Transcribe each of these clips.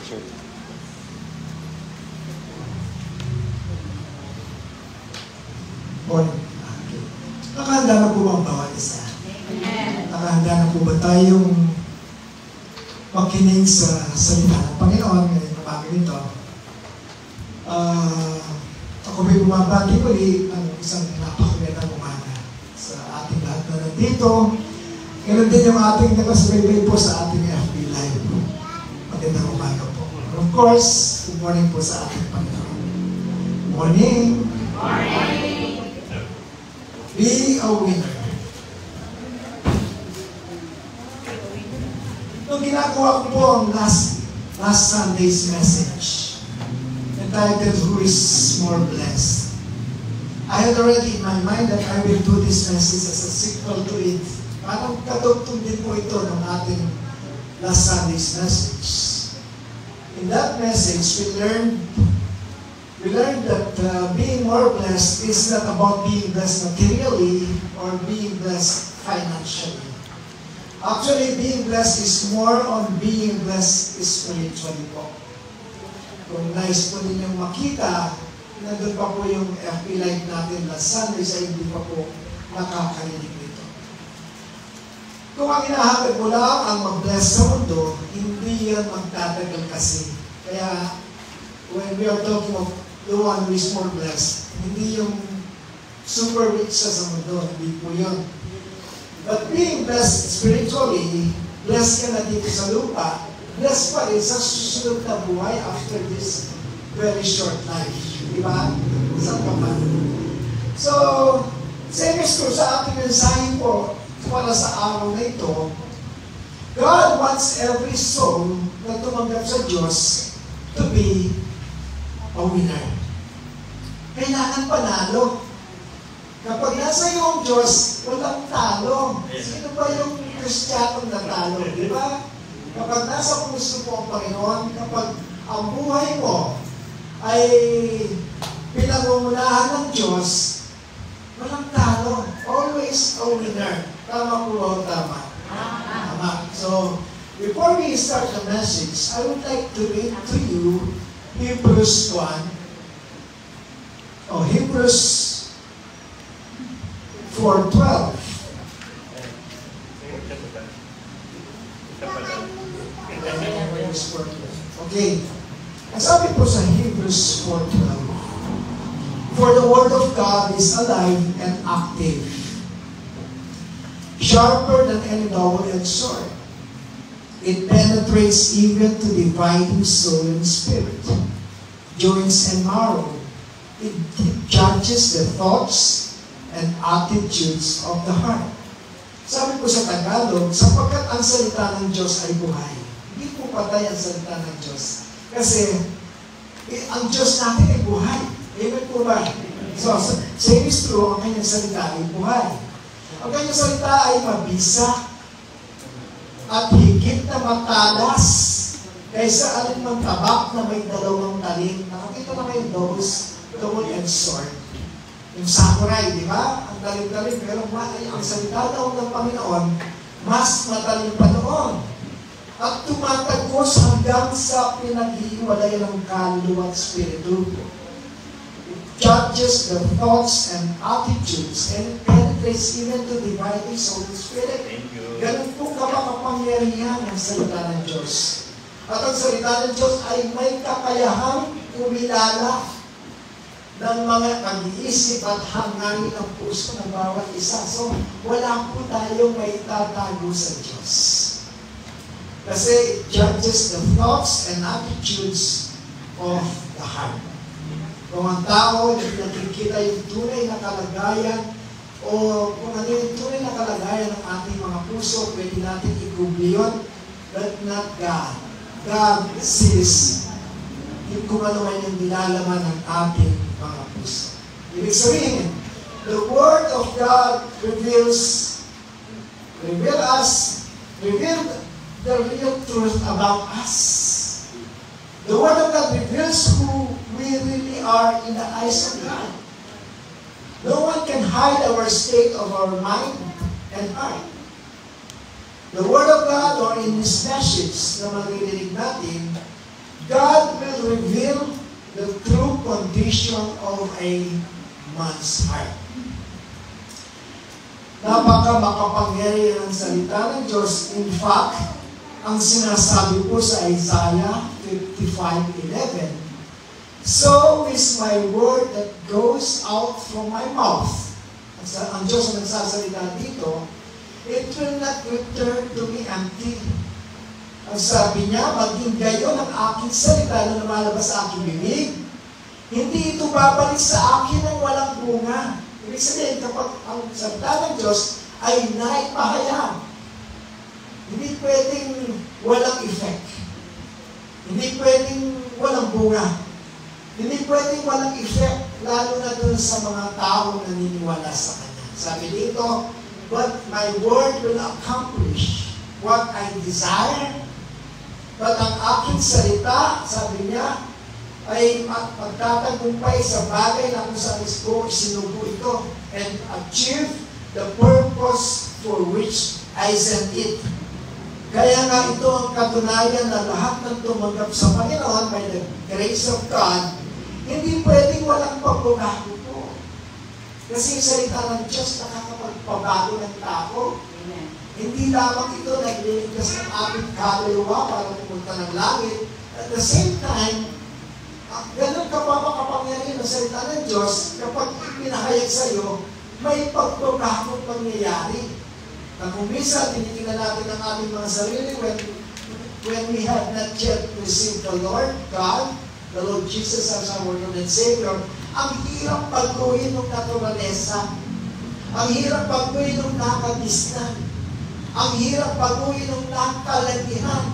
Morning. Okay. Nakahanda na po ang bawat isa? Nakahanda na po ba tayong makinig sa salita ng Panginoon ngayong umaga nito? Ako may bumabati muli ang isang napakagandang umaga sa ating lahat na nandito. Ganun din yung ating nakasubaybay po sa ating FB Live. Magandang umaga po. And of course, good morning po sa ating Panginoon. Morning! Morning! Be a winner. Nung ginagawa ko po ang last Sunday's message, entitled, Who is More Blessed? I had already in my mind that I will do this message as a sequel to it. Parang kadugtong din po ito ng ating last Sunday's message. In that message, we learned that being more blessed is not about being blessed materially or being blessed financially. Actually, being blessed is more on being blessed spiritually po. Kung nais po ninyong makita, nandun pa po yung FB Live natin last Sunday sa hindi pa po nakakarinig nito. Kung ang hinahatid mo lang ang mag-bless sa mundo, hindi yan magtatagal kasi. Kaya, when we are talking of the one who is more blessed, hindi yung super rich sa mundo, hindi po yun. But being blessed spiritually, blessed ka na dito sa lupa, blessed pa rin sa susunod na buhay after this very short life. Diba? Isang paman. So, same is true sa ating mensahe po para sa araw na ito. God wants every soul na tumanggap sa Diyos to be a winner. Kailangan panalo. Kapag nasa iyo ang Diyos, walang talo. Sino ba yung Kristiyanong natalo? Di ba? Kapag nasa puso mo ang Panginoon, kapag ang buhay mo ay pinangungunahan ng Diyos, walang talo. Always a winner. Tama po o tama? Tama. So, before we start the message, I would like to read to you Hebrews 1. Hebrews 4:12. Okay. Ang sabi po sa Hebrews 4:12, For the word of God is alive and active, sharper than any double-edged sword. It penetrates even to dividing soul and spirit, joints and marrow. It judges the thoughts and attitudes of the heart. Sabi po sa Tagalog, sapagkat ang salita ng Diyos ay buhay. Hindi po patay ang salita ng Diyos. Kasi ang Diyos natin ay buhay. Amen po ba? So, same is true, ang kanyang salita ay buhay. Ang kanyang salita ay mabisa at higit na matalas kaysa alinmang tabak na may dalawang talim. Nakakita na kayo double-edged sword. Yung samurai, di ba? Ang talim-talim, pero ang salita daw ng Panginoon, mas matalim pa doon. At tumatagos hanggang sa pinag-iiwalay ng kaluluwa at spiritu. It judges the thoughts and attitudes and penetrates even to dividing soul and spirit. Ganun po kapakapangyarihan ang salita ng Diyos. At ang salita ng Diyos ay may kakayahang kumilala ng mga pag-iisip at hangarin ng puso ng bawat isa. So, wala po tayong may tatago sa Diyos. Kasi it judges the thoughts and attitudes of the heart. Kung ang tao nakikita yung tunay na kalagayan o kung ano yung tunay na kalagayan ng ating mga puso, pwede natin i-google yun, but not God. God sees kung ano man yung nilalaman ng ating mga puso. Ibig sabihin, the Word of God reveals the real truth about us. The Word of God reveals who we really are in the eyes of God. No one can hide our state of our mind and heart. The Word of God, or in this message na maririnig natin, God will reveal the true condition of a man's heart. Makapangyarihan ang salita ng Diyos. In fact, ang sinasabi po sa Isaiah 55:11, "So is my word that goes out from my mouth." Ang Diyos ang nagsasalita dito, "It will not return to me empty." Ang sabi niya, maging gayon ang aking salita na lumalabas sa aking bibig, hindi ito babalik sa akin ng walang bunga. Ibig sabihin, kapag ang salita ng Diyos ay naipahayag, hindi pwedeng walang effect. Hindi pwedeng walang bunga. Hindi pwedeng walang effect, lalo na dun sa mga tao na naniniwala sa Kanya. Sabi dito, "But my word will accomplish what I desire." But ang aking salita, sabi niya, ay magtatagumpay sa bagay na kung saan ko isinubo ito and achieve the purpose for which I sent it. Kaya nga ito ang katunayan na lahat ng tumanggap sa Panginoon by the grace of God, hindi pwedeng walang pagbabago po. Kasi yung salita ng Diyos nakakapagpabago ng tao. Amen. Hindi lamang ito nagliligtas ng ating kaluluwa para pumunta ng langit. At the same time, ganun ka pa makapangyarihan ang salita ng Diyos kapag ipinahayag sa iyo, may pagbabagong pangyayari. Na kung minsan, tinitingnan natin ang ating mga sarili when we have not yet received the Lord God, the Lord Jesus as our Lord and Savior, ang hirap pagkuhin ng naturalesa. Ang hirap pagkuhin ng nakadisnan. Ang hirap pagkuhin ng nakalagihan.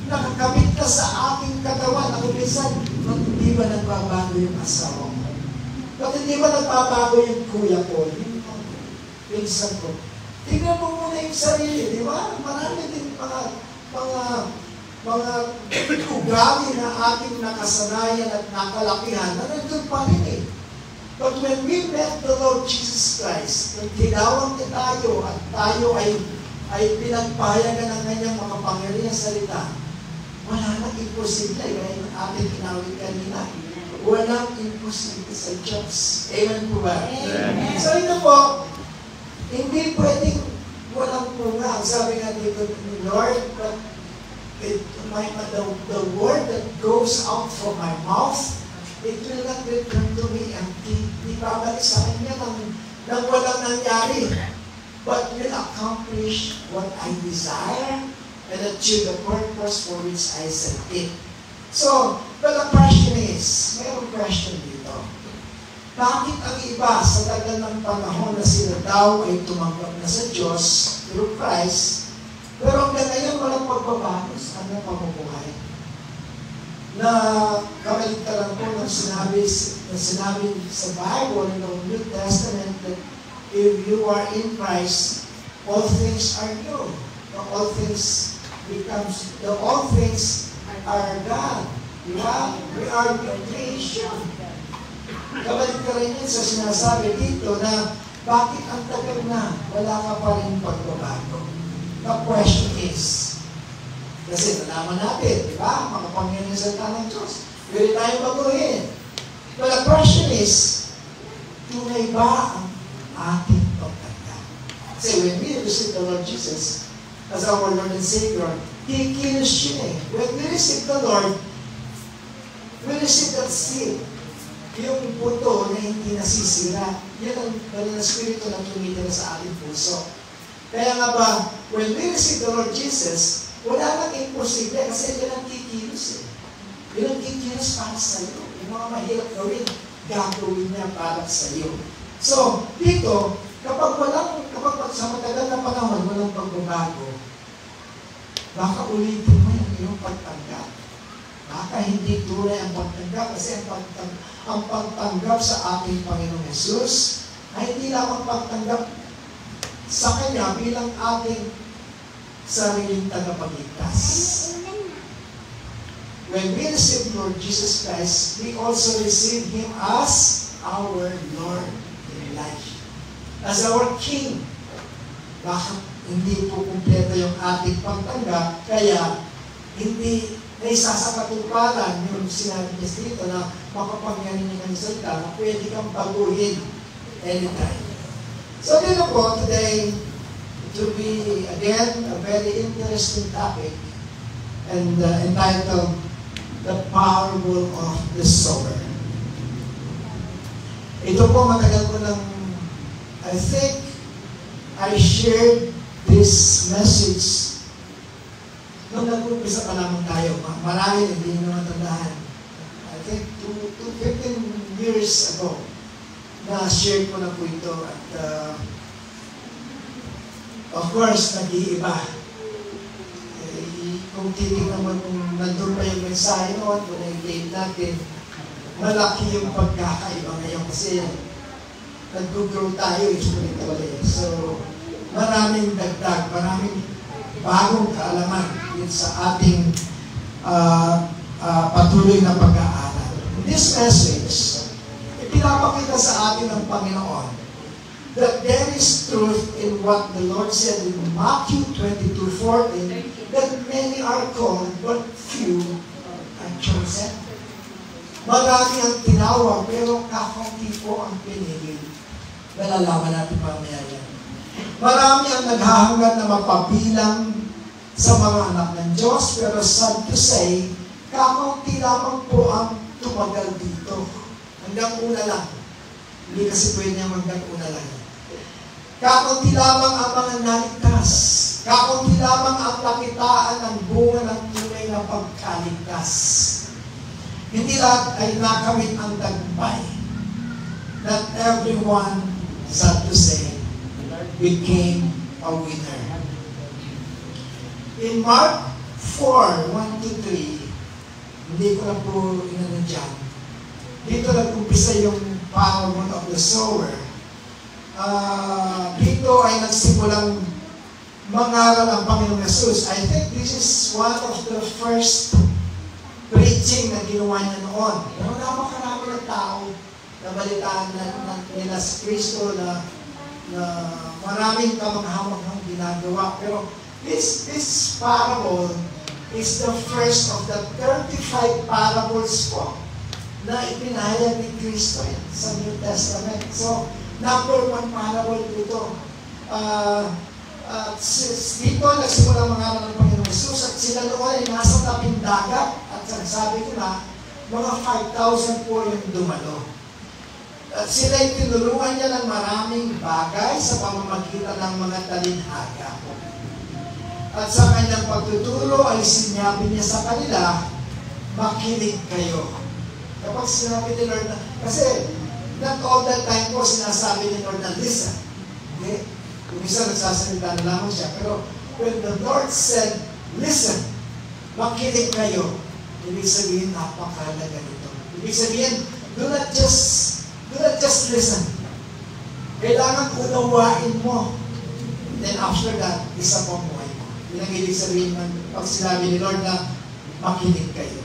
Nakakabit ka sa aking katawan. Ako minsan, hindi ba nagbabago yung asawa mo? Ba't hindi ba nagbabago yung kuya ko? Yung pinsan ko? Tingnan mo muna yung sarili, di ba? Marami din mga ugali na ating nakasanayan at nakalakihan na nandun pa rin eh. But when we met the Lord Jesus Christ, nung tinawag niya tayo at tayo ay pinagpahayagan ng kanyang makapangyarihang salita, wala nang imposible. Gaya ng ating tinawag kanina. Walang imposible sa Diyos. Amen po ba? Amen. So ito po, hindi pwedeng walang bunga. Sabi nga dito ni Lord, but the word that goes out from my mouth, it will not return to me empty. Di babalik sa kanya nang walang nangyari. But will accomplish what I desire and achieve the purpose for which I sent it. So, but the question is, mayroong question dito. Bakit ang iba sa tagal ng panahon na sila daw ay tumanggap na sa Diyos through Christ, pero hanggang ngayon walang pagbabago sa kanyang pamumuhay? Na kabaligtaran po ng sinabi sa Bible in the New Testament that if you are in Christ, all things are new. All things are God. Diba? We are new creation. Kabalik ka rin yun sa sinasabi dito na bakit ang tagal na wala ka pa rin pagbabago? The question is, kasi nalaman natin, di ba? Makapangyarihan sa salita ng Diyos. Pwede tayo baguhin. But the question is, tunay ba ang ating pagtanggap? Kasi when we receive the Lord Jesus as our Lord and Savior, He kills you eh. When we receive the Lord, we receive that seal. Yung puto na hindi nasisira, yan ang banal na spirito na tumitira sa ating puso. Kaya nga ba, when we receive the Lord Jesus, wala nang imposible kasi yan ang kikilos eh. Yan ang kikilos para sa iyo. Yung mga mahirap gawin, gagawin niya para sa iyo. So, dito, kapag sa matagal na panahon, walang pagbabago, baka ulitin mo yung iyong pagtanggap. Baka hindi tunay ang pagtanggap kasi ang pagtanggap sa ating Panginoong Jesus ay hindi lamang pagtanggap sa Kanya bilang ating sariling tagapagligtas. When we receive Lord Jesus Christ, we also receive Him as our Lord in life. As our King. Bakit hindi po kumpleto yung ating pagtanggap? Kaya hindi na isa sa katuparan yung sinabi niya dito na makapangyarihan ng salita na pwede kang baguhin anytime. So dito po, today, it will be, again, a very interesting topic and entitled, The Parable of the Sower. Ito po, matagal ko lang, I think, I shared this message nung nag-umpisa pa naman tayo. Marami, hindi nyo matandaan. I think 15 years ago, na-share ko na po ito. At, of course, nag-iiba. Kung titignan mo kung nandun pa yung mensahe noon, kung na-game natin, malaki yung pagkakaiba ngayon kasi nag-grow tayo spiritually. So, maraming dagdag, maraming bagong kaalaman din sa ating patuloy na pag-aaral. In this message, ipinapakita sa atin ng Panginoon that there is truth in what the Lord said in Matthew 22:14, that many are called, but few are chosen. Marami ang tinawag, pero kakaunti po ang pinili. Malalaman natin mamaya yan. Marami ang naghahangad na mapabilang sa mga anak ng Diyos, pero sad to say, kakaunti lamang po ang tumagal dito. Hanggang una lang. Hindi kasi pwede hanggang una lang. Kakaunti lamang ang mga naligtas. Kakaunti lamang ang nakitaan ng bunga ng tunay na pagkaligtas. Hindi lahat ay nakamit ang tagumpay. Not everyone, sad to say, became a winner. In Mark 4:1-3, hindi ko na po inano dyan. Dito nag-umpisa yung parable of the sower. Dito ay nagsimulang mangaral ang Panginoong Jesus. I think this is one of the first preaching na ginawa niya noon. Pero napakarami ng tao na balitaan nila si Kristo na maraming kamanghamanghang ginagawa. Pero this parable is the first of the 35 parables po na ipinahayag ni Kristo sa New Testament. So, number 1 parable dito. Dito nagsimula mga ng Panginoong Jesus at sila noon ay nasa tabing dagat at sabi ko na mga 5,000 po yung dumalo. At sila'y tinulungan niya ng maraming bagay sa pamamagitan ng mga talinhaga. At sa kanyang pagtuturo ay sinabi niya sa kanila, makinig kayo. Kapag sinabi ni Lord na, kasi not all that time po sinasabi ni Lord na listen. Okay? Kung isa nagsasalita na lamang siya. Pero when the Lord said, listen, makinig kayo, ibig sabihin, napakalaga nito. Ibig sabihin, do not just listen. Kailangan unawain mo. Then after that, isa pang buhay mo. Yun ang ibig sabihin ng pag sinabi ni Lord na makinig kayo.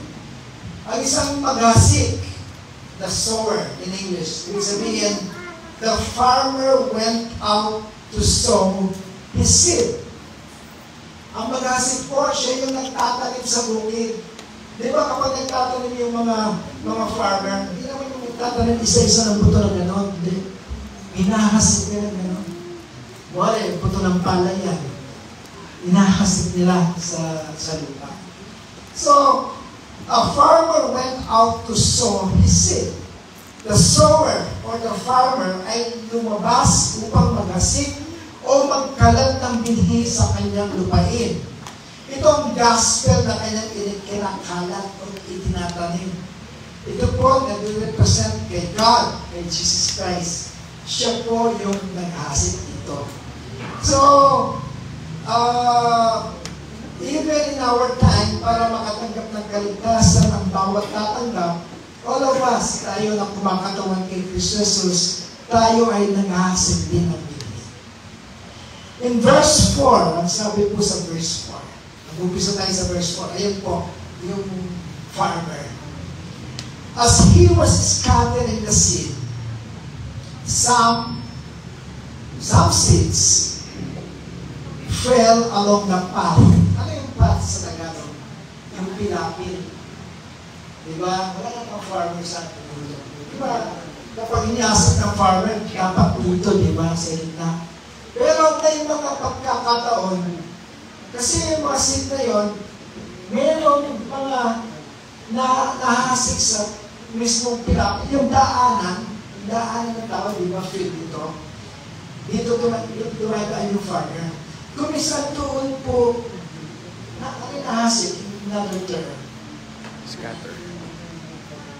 Ang isang maghasik, the sower in English, ibig sabihin, the farmer went out to sow his seed. Ang maghasik po, siya yung nagtatanim sa bukid. Di ba kapag nagtatanim yung mga farmer, hindi naman yung nagtatanim isa-isa ng buto ng gano'n. Hinahasik nila ng gano'n. Wala yung buto ng palay yan. Hinahasik nila sa lupa. So, a farmer went out to sow his seed. The sower or the farmer ay lumabas upang maghasik o magkalat ng binhi sa kanyang lupain. Ito ang gospel na kanyang kinakalat o itinatanim. Ito po nag-represent kay God, kay Jesus Christ. Siya po yung naghasik ito. So, even in our time, para makatanggap ng kaligtasan ang bawat tatanggap, all of us, tayo na kumakatawan kay Kristo Jesus, tayo ay naghahasik din ng binhi. In verse 4, ang sabi po sa verse 4, nag-umpisa tayo sa verse 4, ayun po, yung farmer. As he was scattering the seed, some seeds fell along the path. Ano yung path sa Tagalog? Yung pilapil. Diba? Wala na pang farmer sa atin. Diba? Kapag iniasap ng farmer, dapat dito, diba? Sa gitna. Pero may mga pagkakataon, kasi yung mga seed na yun, meron mga nahasik sa mismong pilapil. Yung daanan ng tao, diba? Field dito. Dito dumadaan yung farmer. Kung minsan doon po, nahasik, na-return. Scatter.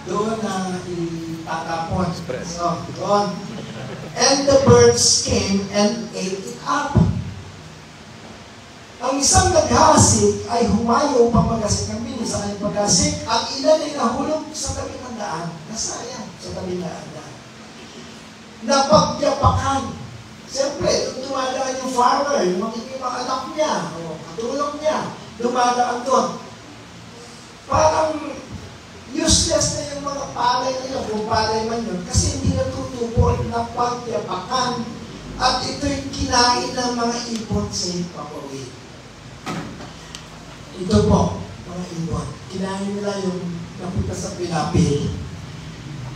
Doon na itatapon. So, doon. And the birds came and ate it up. Ang isang naghasik ay humayo upang magasik ng bini sa kanyang paggasik. Ang ilan ay nahulog sa tabi ng daan. Nasayang sa tabi ng daan. Napagyapakan. Siyempre, dumadaan yung farmer, yung mga anak niya, o katulong niya, dumadaan doon. Parang useless na yung mga palay na yun, kung palay man yun, kasi hindi natutubo, napagyapakan, at ito'y kinain ng mga ibon sa ipapawid. Ito po, mga ibon, kinain nila yung napunta sa pilapil.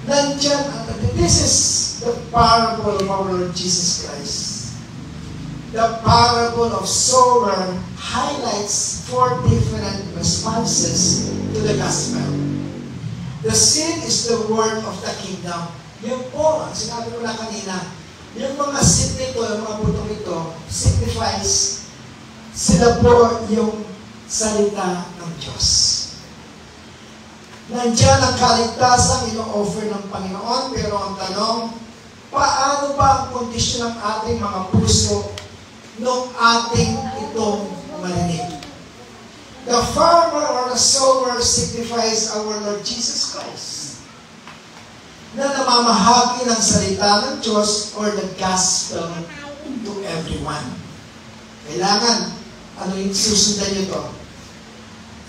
Nandyan, this is the parable of our Lord Jesus Christ. The parable of sower highlights 4 different responses to the gospel. The seed is the word of the kingdom. Yun po, ang sinabi ko na kanina, yung mga seed nito, yung mga butong ito, signifies sila po yung salita ng Diyos. Nandiyan ang kaligtasang ino-offer ng Panginoon, pero ang tanong, paano ba ang kondisyon ng ating mga puso nung ating itong marinig? The farmer or the sower signifies our Lord Jesus Christ, na namamahagi ng salita ng Diyos or the gospel to everyone. Kailangan, ano yung susundan nyo to?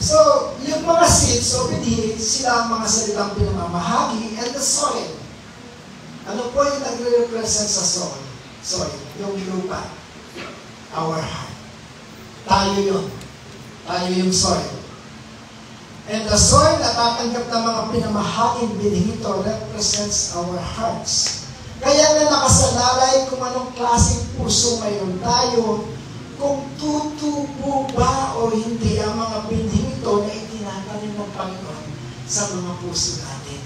So, yung mga seeds, so pinili sila ang mga salitang pinamamahagi and the soil. Ano po yung nagre-represent sa soil? Soil, yung lupa. Our heart. Tayo yun. Tayo yung soil. And the soil na tatanggap ng mga pinamahaging bining ito represents our hearts. Kaya na nakasalalay kung anong klaseng puso mayroon tayo, kung tutubo ba o hindi ang mga binding ito na itinatanim ng Panginoon sa mga puso natin.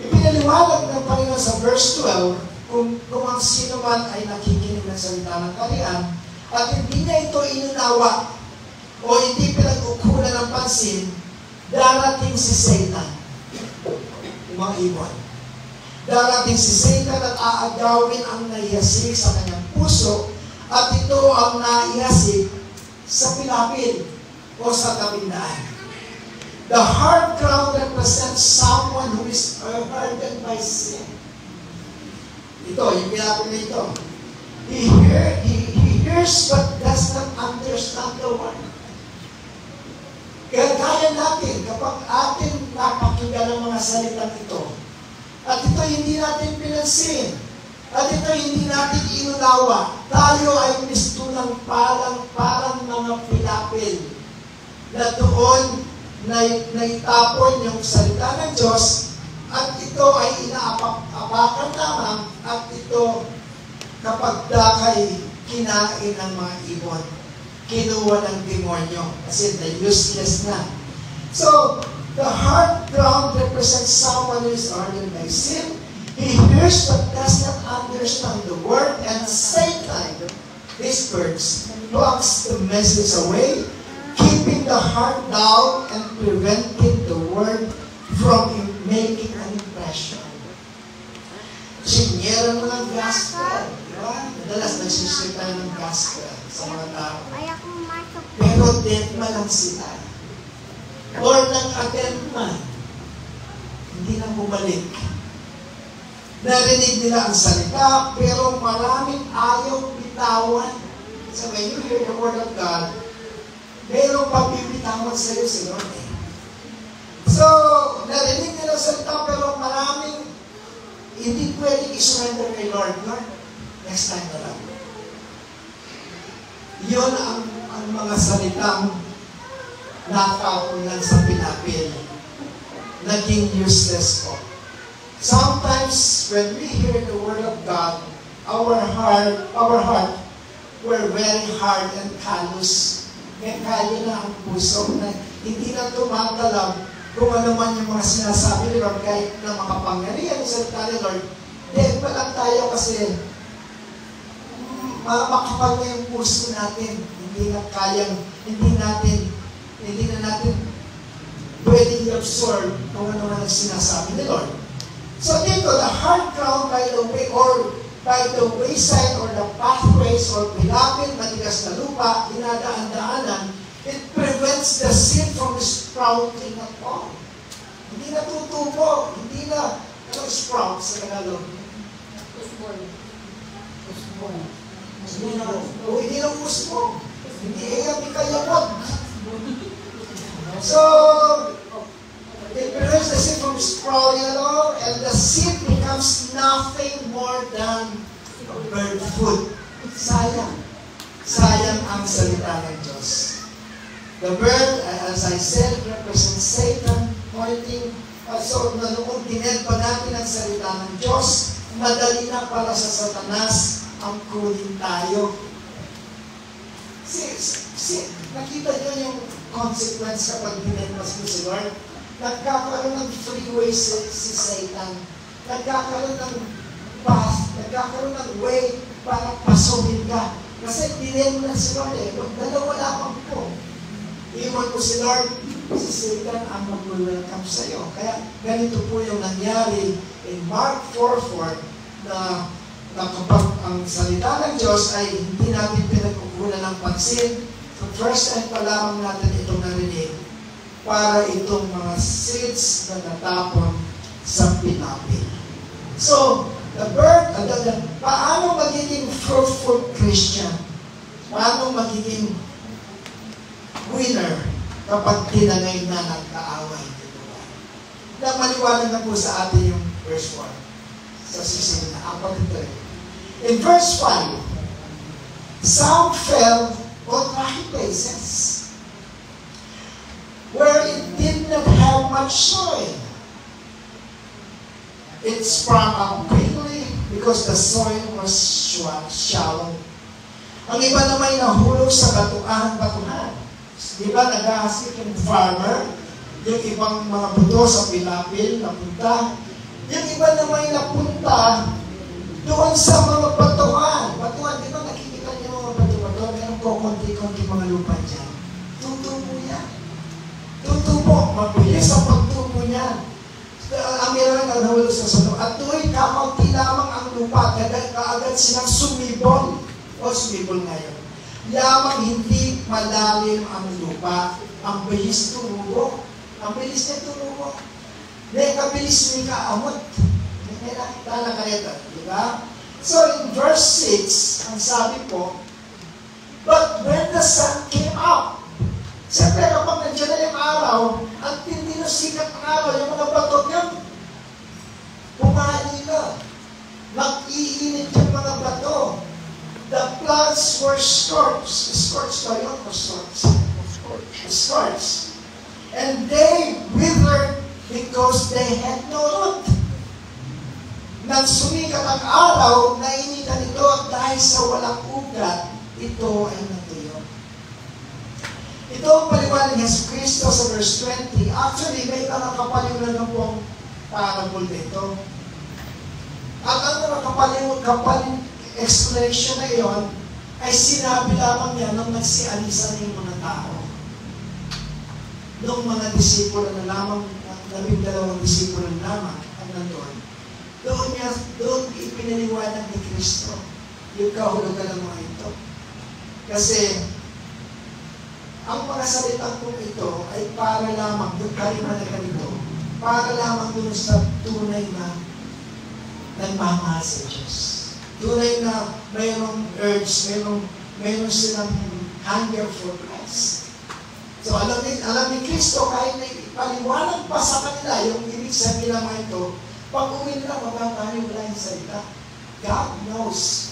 Ipinaliwanag ng Panginoon sa verse 12, kung ang sino man ay nakikinig ng salita ng Kalian at hindi niya ito inunawa o hindi pinag-ukulan ng pansin, darating si Satan, mga ibon. Darating si Satan at aagawin ang naihasik sa kanyang puso at ito ang naihasik sa pilapil o sa tabing daan. The hard ground represents someone who is hardened by sin. Ito, yung pilapil na ito. He hears but does not understand the word. Kaya kaya natin, kapag atin napakinggan ang mga salitang ito, at ito hindi natin pinansin, at ito hindi natin inunawa, tayo ay mistulang parang mga pilapil na doon naitapon yung salita ng Diyos at ito ay inaapak-apakan lamang at ito kapag dakay kinain ng mga ibon, kinuha ng demonyo kasi na useless na. So, the hard ground represents someone who is hardened by sin. He hears but does not understand the word, and Satan, these birds, blocks the message away, keeping the heart down and preventing the word from making an impression. Sinyera mo ng gospel, di ba? Madalas nagsisilita ng gospel sa mga tao. Pero dead man lang sila. Or nang-attend man, hindi na bumalik. Narinig nila ang salita, pero maraming ayaw bitawan. So when you hear the word of God, mayroong pabibitawan sa iyo si Lord. So, narinig nila ang salita, pero maraming hindi pwedeng isurrender kay Lord. Lord, next time na lang. Yun ang mga salitang nakaunan sa pinapil. Naging useless po. Sometimes, when we hear the Word of God, our heart, we're very hard and callous. May kaya na ang puso na hindi na tumatalab kung ano man yung mga sinasabi ni Lord, kahit na makapangyarihan sa salita ni Lord. Dahil pa lang tayo kasi makapal na yung puso natin. Hindi na natin pwedeng i-absorb kung ano man ang sinasabi ni Lord. So dito, the hard ground by the way, or by the wayside, or the pathways, or pilapit, matigas na lupa, dinadaan-daanan, it prevents the seed from sprouting at all. Hindi na tutubo, hindi na, sprout sa Tagalog? Usbong. Hindi na usbong. Hindi kayamot. So, it prevents the seed from sprouting at all, and the seed becomes nothing more than bird food. Sayang. Sayang ang salita ng Diyos. The bird, as I said, represents Satan, pointing, so noong tined pa natin ang salita ng Diyos, madali na para sa Satanas ang kunin tayo. Nakita niyo yung consequence kapag dinenmas mo si Lord? Nagkakaroon ng freeway si Satan. Nagkakaroon ng path, nagkakaroon ng way para pasuhin ka. Kasi dinenmas mo na si Lord eh. Dalawa lamang po. Iwan mo si Lord, si Satan ang mag-welcome sa iyo. Kaya ganito po yung nangyari in Mark 4:4 na kapag ang salita ng Diyos ay hindi natin pinagkukunan ng pansin, so first time pa lamang natin itong narinig para itong mga seeds na natapon sa pinapil. So, the bird, paano magiging fruitful Christian? Paano magiging winner kapag tinangay na nagkaaway? Na maliwanag na po sa atin yung verse 1. Sa susunod na, apat ito. In verse 5, some fell on rocky places where it did not have much soil. It sprang up quickly because the soil was shallow. Ang iba naman nahulog sa batuhan. Di ba nag-aasik yung farmer, yung ibang mga buto sa pilapil, napunta. Yung iba naman napunta doon sa mga batuhan. Batuhan, di ba nakikita niyo mga batuhan? Meron po konti-konti mga lupa dyan. Tutubo yan. Tutubo, mabilis ang pagtubo niya. Ang meron na nahulog sa salo. At doon, kakaunti lamang ang lupa. Kaagad silang sumibol. O sumibol ngayon. Lamang hindi malalim ang lupa. Ang bilis tumubo. Ang bilis niya tumubo. May kabilis may kaamot. May nakita na kayo. Diba? So in verse 6, ang sabi po, but when the sun came up, siyempre kapag nandiyan na yung araw, ang tindi ng sikat ng araw, yung mga bato niya, pumalila. Mag-iinit yung mga bato. The plants were scorched. Scorched ba yun? Scorched. And they withered because they had no root. Nang sumikat ang araw, nainitan ito at dahil sa walang ugat, ito ay natuyo. Ito ang paliwanag ni Kristo sa verse 20. Actually, may nakakapaliwanag na pong parable dito. At ang nakakapaling explanation na iyon ay sinabi lamang niya nung nagsialisa ng mga tao. Nung mga disipulo na lamang, 12 disipulo na lamang ang nandun. Doon ipinaliwanag ni Kristo yung kahulugan ng mga ito. Kasi ang mga salitang kong ito ay para lamang, yung kalima na ganito, para lamang doon sa tunay na nagmamahal sa Diyos. Tunay na mayroong urge, mayroong silang hunger for Christ. So alam ni Kristo, kahit na ipaliwanag pa sa kanila yung ibig sabihin ng mga ito, pag uwi nila, mapapaniwala yung salita. God knows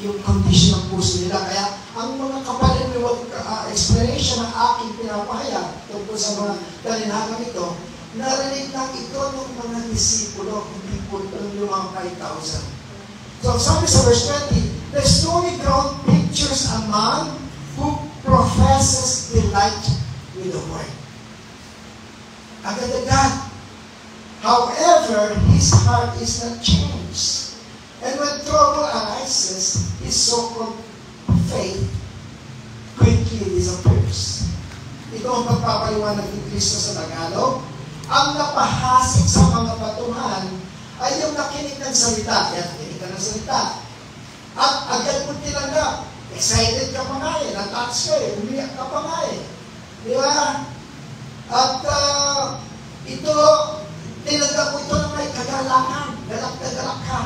yung condition ng puso nila. Kaya ang mga kapaliliwag explanation ng aking pinapahayag tungkol sa mga talinagang ito, narinig lang ito ng mga disipulo, hindi po ng mga 5,000. So sabi sa verse 20, the stony ground pictures a man who professes delight with the word. Agad-agad. However, his heart is not changed. And when trouble arises, his so-called faith quickly disappears. Ito ang pagpapaliwanag ni Kristo sa Tagalog. Ang napahasik sa mga batuhan ay yung nakinig ng salita. Yan, nakinig ka ng salita. At agad mo tinanggap. Excited ka pa nga eh. Na-touch ka eh. Umiyak ka pa nga eh. Di ba? At ito, tinanggap mo ito na may kagalakan. Galak na galak ka.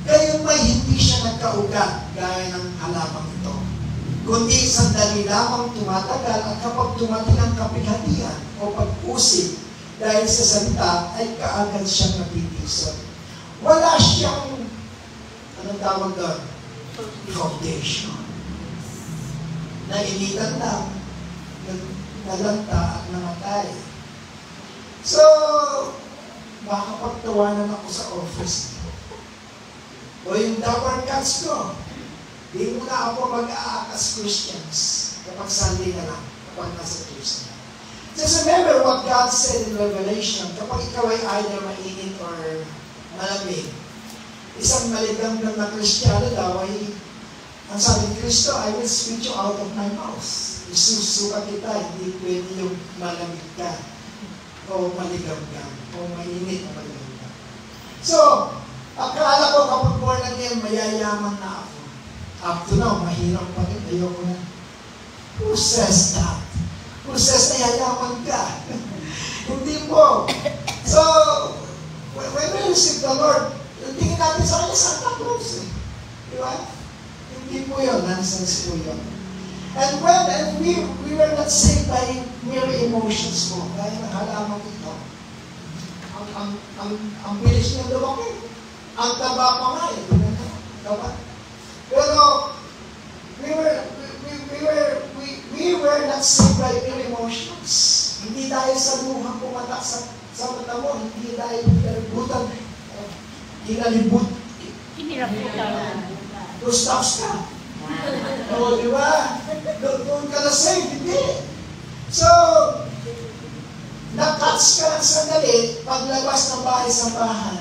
Gayon may hindi siya nagkaugat gaya ng halamang ito. Kundi sandali lamang tumatagal at kapag tumating ang kapighatian o pag-usig dahil sa salita ay kaagad siyang napipisan. Wala siyang, anong tawag doon? Foundation. Nainitan lang, nalanta at namatay. So, baka pagtawanan ako sa office. O yung Dapper Cats ko, di mo na ako mag-aakas Christians kapag Sunday na lang, kapag nasa Tuesday. Just remember what God said in Revelation, kapag ikaw ay either mainit or malamig, isang maligam na Kristiyano daw ay, ang sabi ni Kristo, I will spit you out of my mouth. Isusuka kita, hindi pwede yung malamig ka, o maligam ka, o mainit na maligam ka. So, akala ko kapag born again, mayayaman na ako. Up to now, mahirap pa rin. Ayoko na. Who says that? Who says na yayaman ka? Hindi po. So, when we receive the Lord, tingin natin sa kanya, Santa Claus eh. Di ba? Hindi po yun. Nonsense po yun. And we were not saved by mere emotions po. Dahil nakalaman ito. Ang bilis niya lumaki. Ang taba pa nga eh. Diba? Pero, we were not saved by mere emotions. Hindi dahil sa luhang pumatak sa mata mo. Hindi dahil pinalibutan. Kinalibut. Gustavs ka. O, di ba? Doon ka na saved. Hindi. So, na-catch ka ng sandali, paglabas ng bahay sa bahay,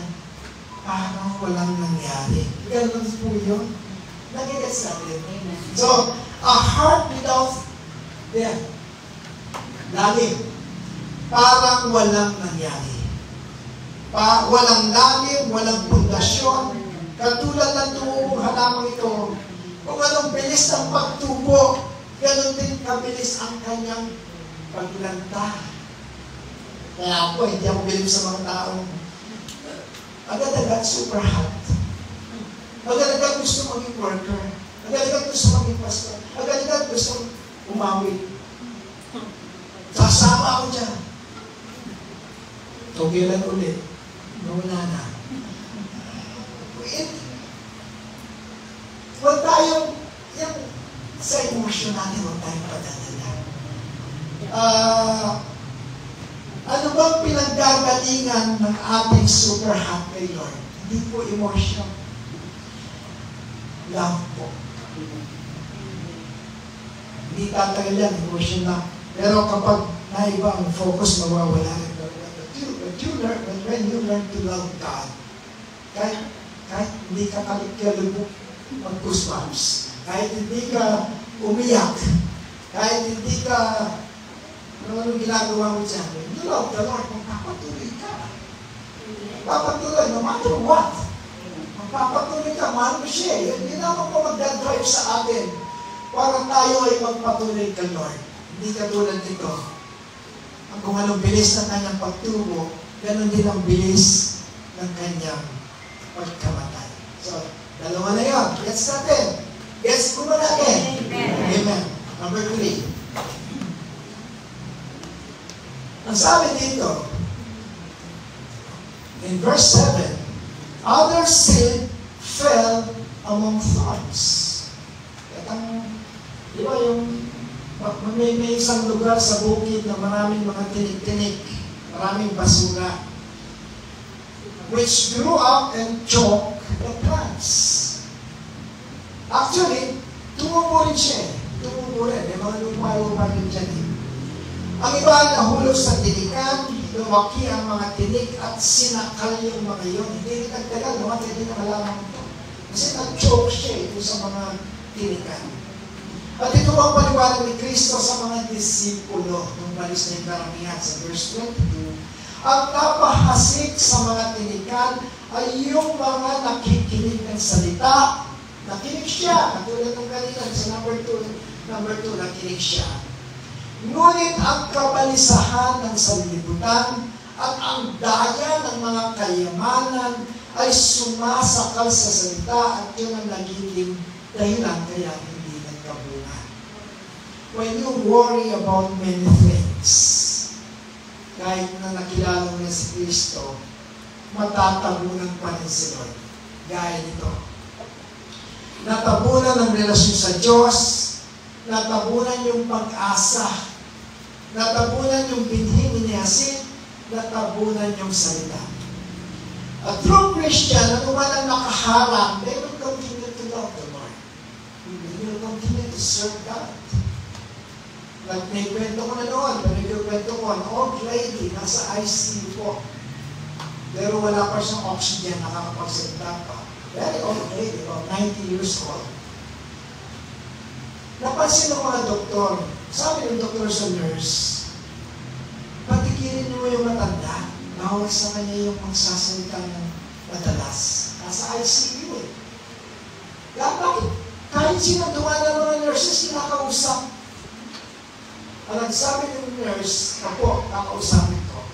parang walang nangyari. Ganun po yun. Nagigets natin. So, a heart without death. Lalim. Parang walang nangyari. Walang lalim, walang pundasyon. Katulad ng tuong halamang ito, kung anong bilis ng pagtubo, ganun din kabilis ang kanyang paglanta. Kaya po, hindi ako bilib sa mga taong agad-agad super hot. Agad-agad gusto maging worker. Agad-agad gusto maging pastor. Agad-agad gusto umawit. Sasama ako dyan. Tugilan ulit. Nawala na. Huwag tayong, yung sa emotion natin, huwag tayong padadala. Ano bang pinaggagalingan ng ating super hot kay Lord? Hindi po emotion. Love po. Hindi tatagal yan, emotion lang. Pero kapag naiba ang focus, mawawala rin. When you learn to love God, kahit hindi ka kalikilubok mag-goosebumps, kahit hindi ka umiyak, kahit hindi ka ano ginagawa mo dyan, you love the Lord, magpapatuloy ka. Magpapatuloy, no matter what. Magpapatuloy ka, mahal mo siya. Hindi naman po mag-drive sa atin para tayo ay magpatuloy ka, Lord. Hindi ka tulad nito. Kung anong bilis ng kanyang pagtubo, ganun din ang bilis ng kanyang pagkamatay. So, dalawa na yun. Gets natin. Gets ko ba natin? Amen. Number 3. Ang sabi dito, in verse 7, other seed fell among thorns. At ang may isang lugar sa bukid na maraming mga tinik-tinik, maraming basura, which grew up and choked the plants. Actually, tumubo rin siya eh. Tumubo rin. May mga lupa-lupa rin dyan eh. Ang iba nahulog sa tinikan, lumaki ang mga tinik at sinakal yung mga yun. Hindi rin nagtagal, lumaki din ang halaman ito. Kasi nag-choke siya ito sa mga tinikan. At ito ang paliwanag ni Kristo sa mga disipulo nung balis na yung karamihan sa verse 22. Ang napahasik sa mga tinikan ay yung mga nakikinig ng salita. Nakinig siya, katulad ng kanina sa number 2, nakinig siya. Ngunit ang kabalisahan ng sanlibutan at ang daya ng mga kayamanan ay sumasakal sa salita at yun ang nagiging dahilan kaya hindi nagkabunga. When you worry about many things, kahit na nakilala mo na si Kristo, matatabunan pa rin si Lord. Gaya nito. Natabunan ang relasyon sa Diyos, natabunan yung pag-asa, natabunan yung binhing inihasin, natabunan yung salita. A true Christian, ano man ang nakaharap, they will continue to love the Lord. They will continue to serve God. Like may kwento ko na noon, kwento ko, an old lady, nasa ICU po. Pero wala pa siyang oxygen, nakakapagsalita pa. Very old lady, about 90 years old. Napansin ng mga doktor, sabi ng doktor sa nurse, patikirin mo yung matanda, bawal sa kanya yung magsasalita ng madalas. Nasa ICU eh. Bakit? Kahit sino dumaan ng mga nurses, kinakausap. Ang nagsabi ng nurse, ako, kakausapin ko.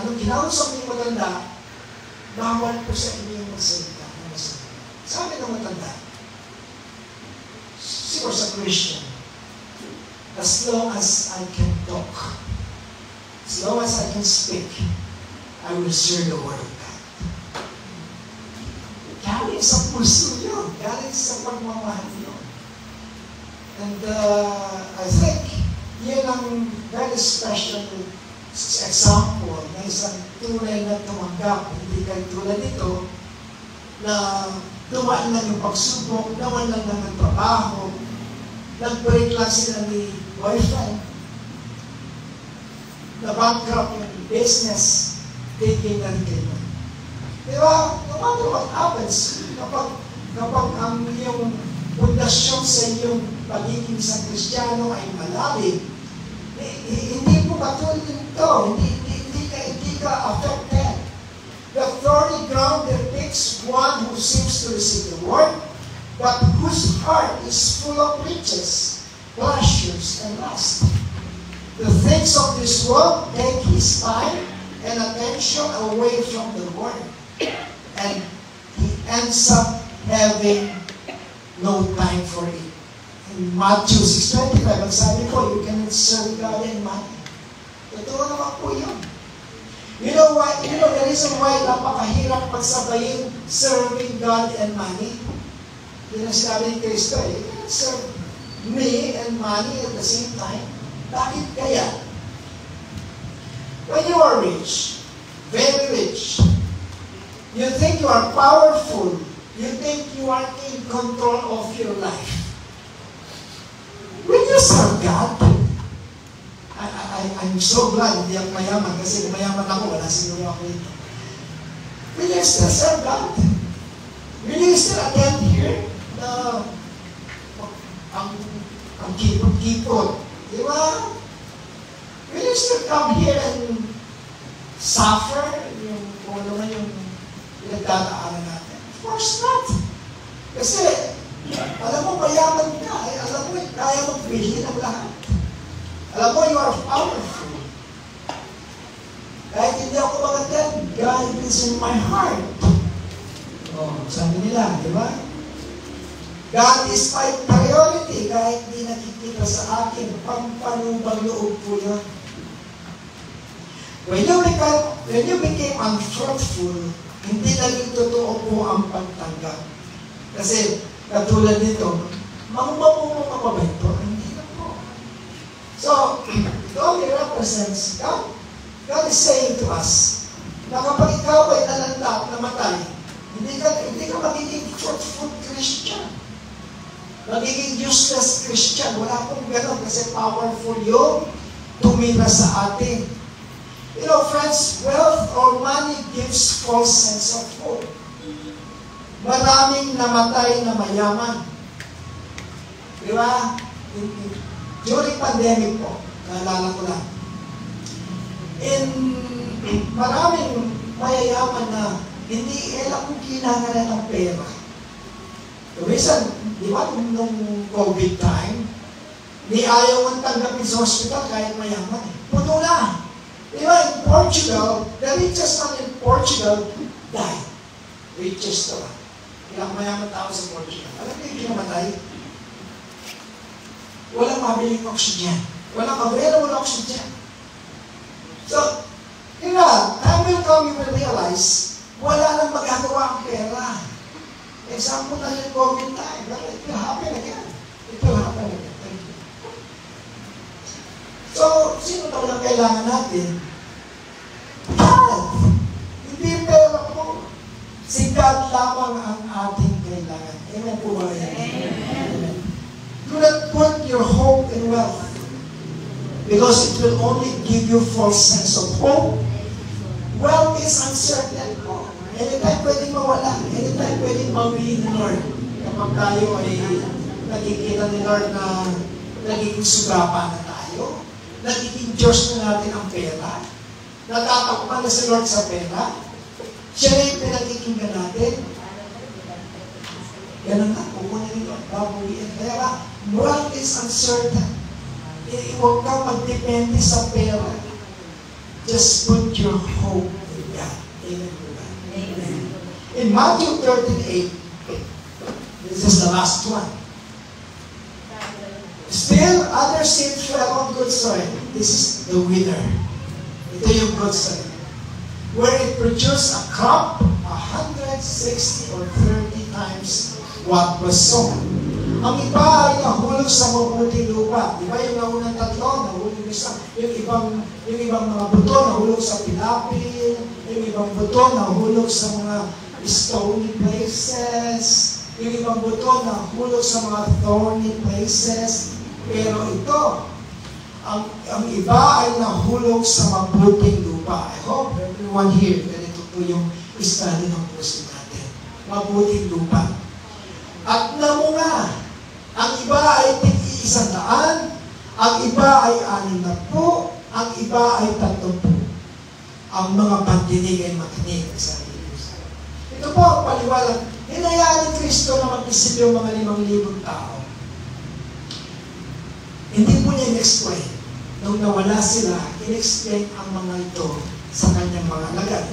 Anong kinausap ng matanda, bawal po sa inyo yung magsalita. Sabi ng matanda, she was a Christian. As long as I can talk, as long as I can speak, I will share the word of God. Galing sa pulso yun. Galing sa pagmamahal yun. And I think, yun ang very special example na isang tunay na tumanggap. Hindi kayo tulad nito na dumaan lang yung pagsubok, nawalan lang ng trabaho, nag-break lang sila ni boyfriend, na-bankrupt yung business, taking na rin kayo. Diba? No matter what happens, kapag ang iyong pundasyon sa iyong pagiging isang Kristiyano ay malalim, hindi mo katulad nito, hindi ka affected. The thorny ground depicts one who seems to receive the word, but whose heart is full of riches, pleasures, and lust. The things of this world take his time and attention away from the word, and he ends up having no time for it. In Matthew 6:25, ang sabi ko, you cannot serve God and money. Totoo naman po yun. You know the reason why napakahirap pagsabayin serving God and money? Yun ang sinabi ni Kristo eh. You cannot serve me and money at the same time. Bakit kaya? When you are rich, very rich, you think you are powerful, you think you are in control of your life. When you serve God, I'm so glad hindi ako mayaman kasi kung mayaman ako, wala siguro ako ito. Will you still serve God? Will you still attend here? Ang kipot-kipot. Di ba? Will you still come here and suffer kung ano man yung pinagdadaanan natin? Of course not. Kasi, alam mo, mayaman ka. Alam mo, kaya magbilhin ang lahat. Alam mo, you are powerful. Kahit hindi ako mag-attend, God is in my heart. Sabi nila, di ba? God is my priority. Kahit hindi nakikita sa akin, pampanubang loob po yun. When you became unfruitful, hindi naging totoo po ang pagtanggap. Kasi, katulad nito, mabait po. Hindi na po. So, it only represents God. God is saying to us, na kapag ikaw ay nalanda, namatay, hindi ka magiging fruitful Christian. Magiging useless Christian. Wala pong gano'n kasi powerful yung tumira sa atin. You know, friends, wealth or money gives false sense of hope. Maraming namatay na mayaman. Di ba? During pandemic po, naalala ko lang, maraming mayayaman na hindi alam kung kinangalan ng pera. Minsan, di ba, nung COVID time, di ayaw ang tanggapin sa hospital kahit mayaman. Puno na. Di ba, in Portugal, the richest man in Portugal died. Richest na. Ilang mayaman tao sa Portugal. Alam niyo yung kinamatay? Walang mabiling oxygen. Walang available oxygen. So, yun nga, time will come, you will realize, wala nang magagawa ang pera. Example na yung COVID time. It will happen again. It will happen again. Thank you. So, sino daw lang kailangan natin? God. Hindi pera po. Si God lamang ang ating kailangan. Amen po ba yan? Amen. Do not put your hope in wealth because it will only give you false sense of hope. Wealth is uncertain po. Anytime pwedeng mawala. Anytime pwedeng mawiin ni Lord. Kapag tayo ay nakikita ni Lord na nagiging sugapa na tayo, nagiging Diyos na natin ang pera, natatakpan na si Lord sa pera, siya na yung pinakikinggan natin. Ganun na, pupunin ni Lord, babuwiin. Kaya wealth is uncertain. Huwag kang magdepende sa pera. Just put your hope in God. Amen. Amen. In Matthew 13:8, this is the last one. Still, other seed fell on good soil. This is the winner. Ito yung good soil. Where it produced a crop 160 or 30 times what was sown. Ang iba ay nahulog sa mabuting lupa. Di ba yung naunang tatlo, nahulog yung ibang mga buto, nahulog sa pilapil, yung ibang buto, nahulog sa mga stony places, yung ibang buto, nahulog sa mga thorny places. Pero ito, ang iba ay nahulog sa mabuting lupa. I hope everyone here, ganito po yung study ng puso natin. Mabuting lupa. At namunga. Ang iba ay 100, ang iba ay 60, ang iba ay 30. Ang mga pandinig ay makinig sa Diyos. Ito po ang paliwanag. Hinayaan ni Kristo na mag-isip yung mga 5,000 tao. Hindi po niya in-explain. Nung nawala sila, in-explain ang mga ito sa kanyang mga lagay.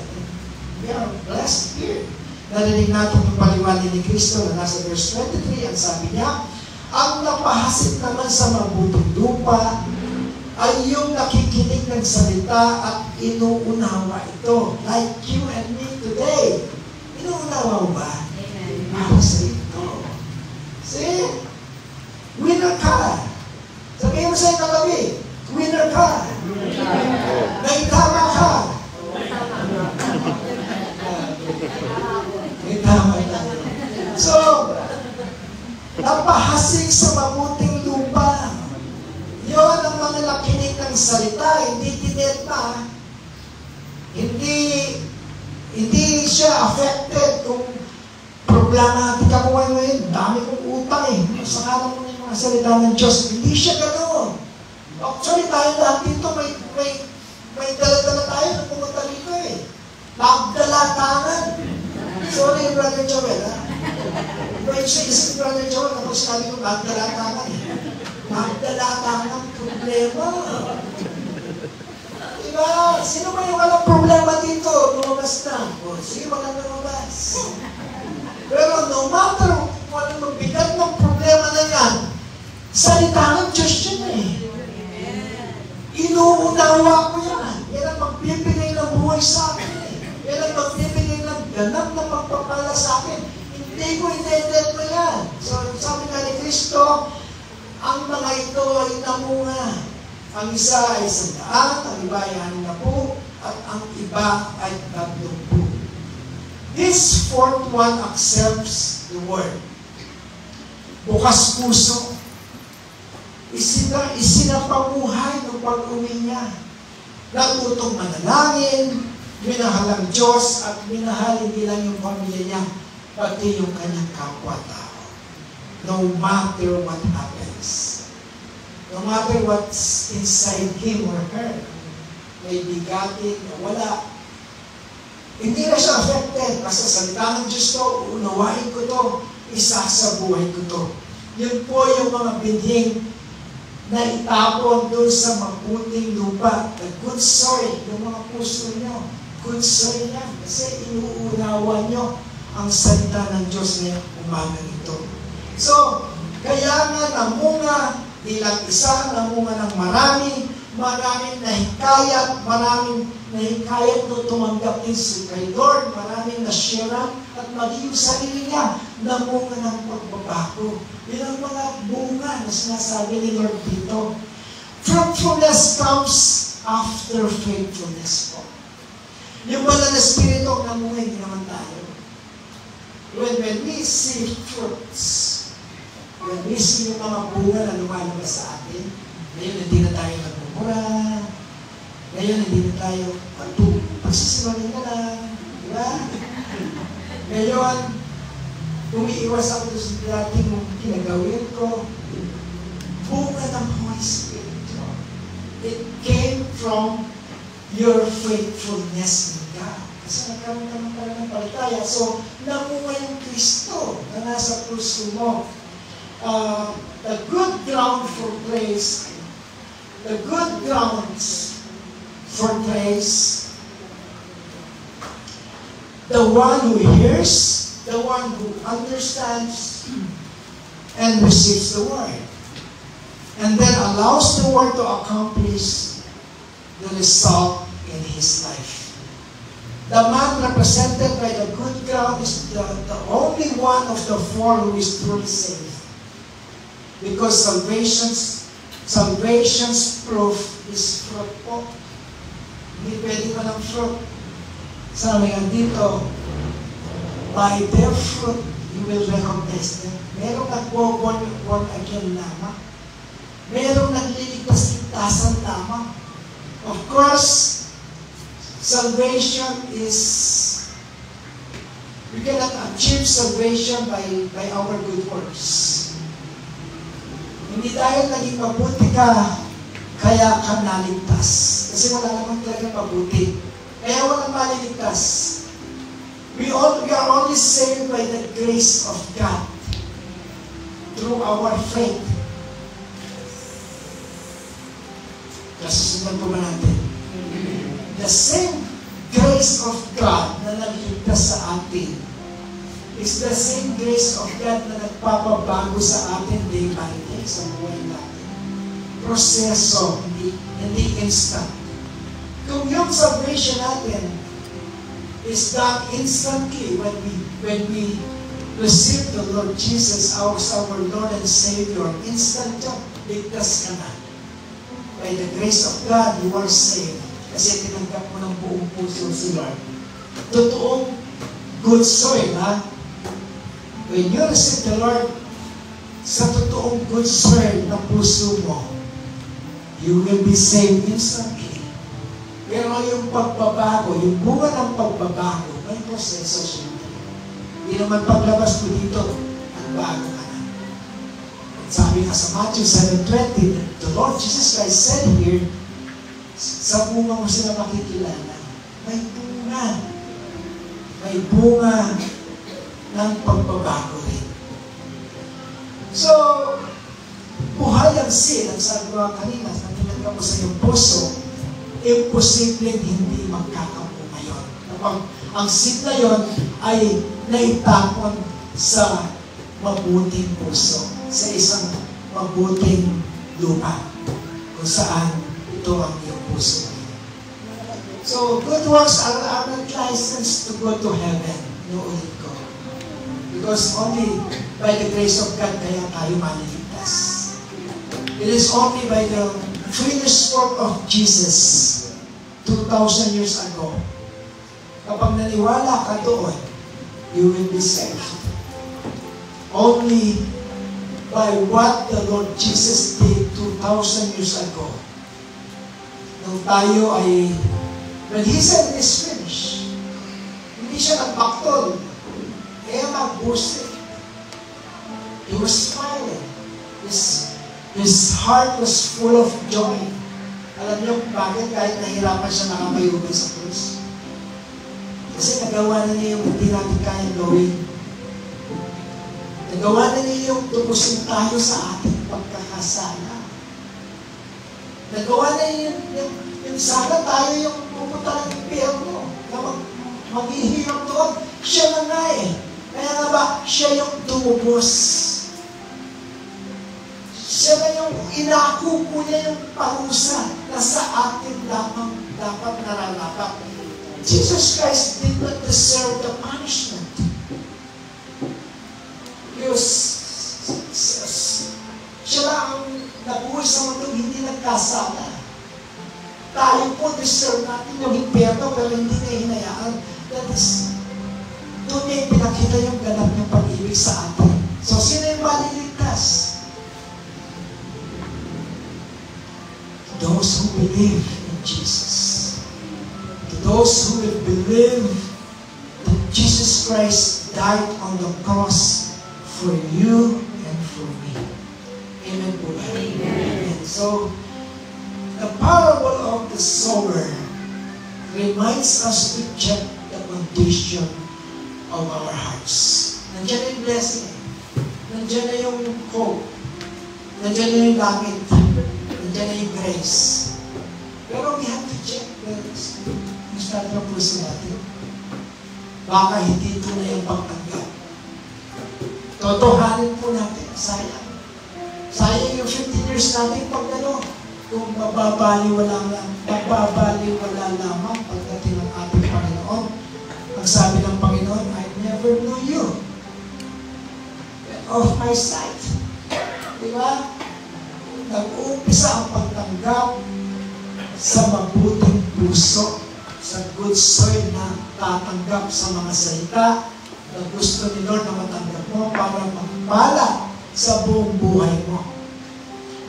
We are blessed here. Narinig natin yung paliwanag ni Kristo na nasa verse 23, ang sabi niya, ang napahasik naman sa mabuting lupa ay yung nakikinig ng salita at inuunawa ito. Like you and me today. Inuunawa mo ba? Para sa ito. See? Winner ka. Sabihin mo sa katabi, winner ka. May tama ka. May tama ka. So, napahasik sa mabuting lupa. Yun ang mga nakinig ng salita, hindi tinetma. Hindi siya affected kung problematic ako ngayon. Dami kong utang eh. Masakalan mo na yung mga salita ng Diyos. Hindi siya gano'n. Actually, tayo lahat dito may dala-dala tayo na pumunta dito eh. Magdala-tangan. Sorry, Brother Joel, ha? Pero sa isip Brother Joel, kapag sinabi ko, magdala-tangan eh. Magdala-tangan problema. Diba? Sino ba yung walang problema dito? Lumabas na. O, sige, walang lumabas. Pero no matter kung anong mabigat ng problema na yan, salita ng Diyos yun eh. Inuunawa ko yan. Yan ang magbibigay ng buhay sa akin eh. Yan ang magbibigay ng ganap na pagpapala sa akin. Hindi ko intended mo yan. So, sabi nga ni Kristo, ang mga ito ay namunga. Ang isa ay 100, ang iba ay 60, at ang iba ay 30. This fourth one accepts the word. Bukas puso. Isinapamuhay ng pag-uwi niya. Natutong manalangin, minahal ang Diyos, at minahal hindi lang yung pamilya niya, pati yung kanyang kapwa-tao. No matter what happens. No matter what's inside him or her. May bigatin o wala. Hindi na siya affected. Basta salita ng Diyos to, unawain ko to, isa sa buhay ko to. Yun po yung mga binhing na itapon doon sa mabuting lupa. The good soil, yung mga puso nyo. Good soil yan. Kasi inuunawa nyo ang salita ng Diyos na umaga ito. So, kaya nga namunga, di lang isa, namunga ng maraming nahikayat, maraming nahikayat no tumanggap din kay Lord, maraming nasyaran, at maging yung sarili niya, namunga ng pagbabago. Yun ang mga bunga na sinasabi ni Lord dito. Fruitfulness comes after faithfulness po. Yung wala na spirito, namunga, hindi naman tayo. When we see fruits, when we see yung mga bunga na lumalabas sa atin, ngayon hindi na tayo nagmumura, ngayon hindi na tayo pagsisinungaling na lang, di ba? Ngayon, umiiwas ako sa dating ginagawin ko, bunga ng Holy Spirit. It came from your faithfulness in God. Kasi nagkaroon ka ng talagang palataya. So, namunga yung Kristo na nasa puso mo. The good ground for praise, the good grounds for praise, the one who hears, the one who understands, and receives the word, and then allows the word to accomplish the result in his life. The man represented by the good ground is the only one of the four who is truly saved. Because salvation's proof is fruit po. Hindi pwede pa ng fruit. Sabi nga dito, by their fruit, you will recognize them. Merong nagbo-born again lamang. Merong nagliligtas-ligtasan lamang. Of course, salvation is, we cannot achieve salvation by our good works. Hindi dahil naging mabuti ka, kaya ka naligtas. Kasi wala naman talaga mabuti. Kaya walang maliligtas. We are only saved by the grace of God through our faith. Kasusundan po ba natin? The same grace of God na nagligtas sa atin is the same grace of God na nagpapabago sa atin day by day sa buhay natin. Proseso, hindi instant. Kung yung salvation natin is done instantly when we receive the Lord Jesus as our Lord and Savior, instant yun, ligtas ka na. By the grace of God, you are saved. Kasi tinanggap mo ng buong puso si Lord. Totoong good soil, ha? When you receive the Lord, sa totoong good soil na puso mo, you will be saved instantly. Pero yung pagbabago, yung bunga ng pagbabago, may proseso siya. Hindi naman paglabas ko dito, nagbago ka na. At sabi nga sa Matthew 7:20, the Lord Jesus Christ said here, sa bunga mo sila makikilala. May bunga. May bunga ng pagbabago rin. So, buhay ang sin, ang sabi ko kanina, na tinanggap mo sa iyong puso, imposibleng hindi magkakampo ngayon. Kapag ang sin na yun ay naitapon sa mabuting puso, sa isang mabuting lupa, kung saan ito ang iyong puso. So, good works are not licensed to go to heaven. Inuulit ko. Because only by the grace of God kaya tayo maliligtas. It is only by the finished work of Jesus 2,000 years ago. Kapag naniwala ka doon, you will be saved. Only by what the Lord Jesus did 2,000 years ago. Nung tayo ay, when He said it is finished, hindi siya nagbaktol. Kaya mag-boost. He was smiling. His heart was full of joy. Alam niyo bakit kahit nahirapan siya nakamayubay sa krus? Kasi nagawa na niya yung hindi natin kayang gawin. Nagawa na niya yung tubusin tayo sa ating pagkakasala. Nagawa na niya yung sana tayo yung pupunta ng impyerno na maghihirap doon. Siya na nga eh. Kaya nga ba, siya yung tumubos. Siya na yung inako po niya yung parusa na sa atin lamang dapat nararapat. Jesus Christ did not deserve the punishment. Because siya lang ang nabuhay sa mundo, hindi nagkasala. Tayo po deserve natin yung impyerno pero hindi na hinayaan. That is, doon niya pinakita yung ganap ng pag-ibig sa atin. So, sino yung maliligtas? Those who believe in Jesus. To those who will believe that Jesus Christ died on the cross for you and for me. Amen po ba? Amen. So, the parable of the sower reminds us to check the condition of our hearts. Nandiyan na yung blessing. Nandiyan na yung hope. Nandiyan na yung langit. Nandiyan na yung grace. Pero we have to check yung start ng puso natin. Baka hindi ito na yung pagtanggap. Totohanin po natin. Sayang. Sayang yung 15 years natin pag gano'n. Kung mababaliwala lamang pagdating ng ating Panginoon. Ang sabi ng Panginoon, I never knew you. Of my sight. Diba? Nag-uumpisa ang pagtanggap sa mabuting puso, sa good soil na tatanggap sa mga salita na gusto ni Lord na matanggap mo para magpala sa buong buhay mo.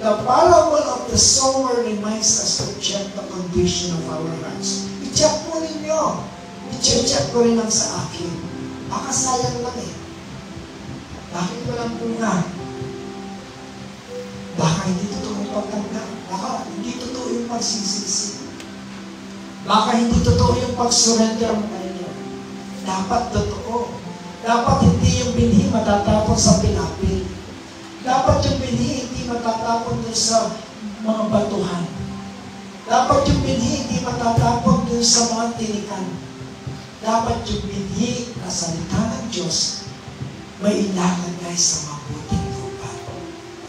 The parable of the sower reminds us to check the condition of our hearts. I-check po ninyo. I-check ko rin lang sa akin. Baka sayang lang eh. Bakit walang bunga? Baka hindi totoo yung pagtanggap. Baka hindi totoo yung pagsisisi. Baka hindi totoo yung pag-surrender mo kayo. Dapat totoo. Dapat hindi yung binhi matatapon sa pinapil. Dapat yung binhi hindi matatapon dun sa mga batuhan. Dapat yung binhi hindi matatapon dun sa mga tinikan. Dapat yung binhi na salita ng Diyos may ilalagay sa mabuting lupa.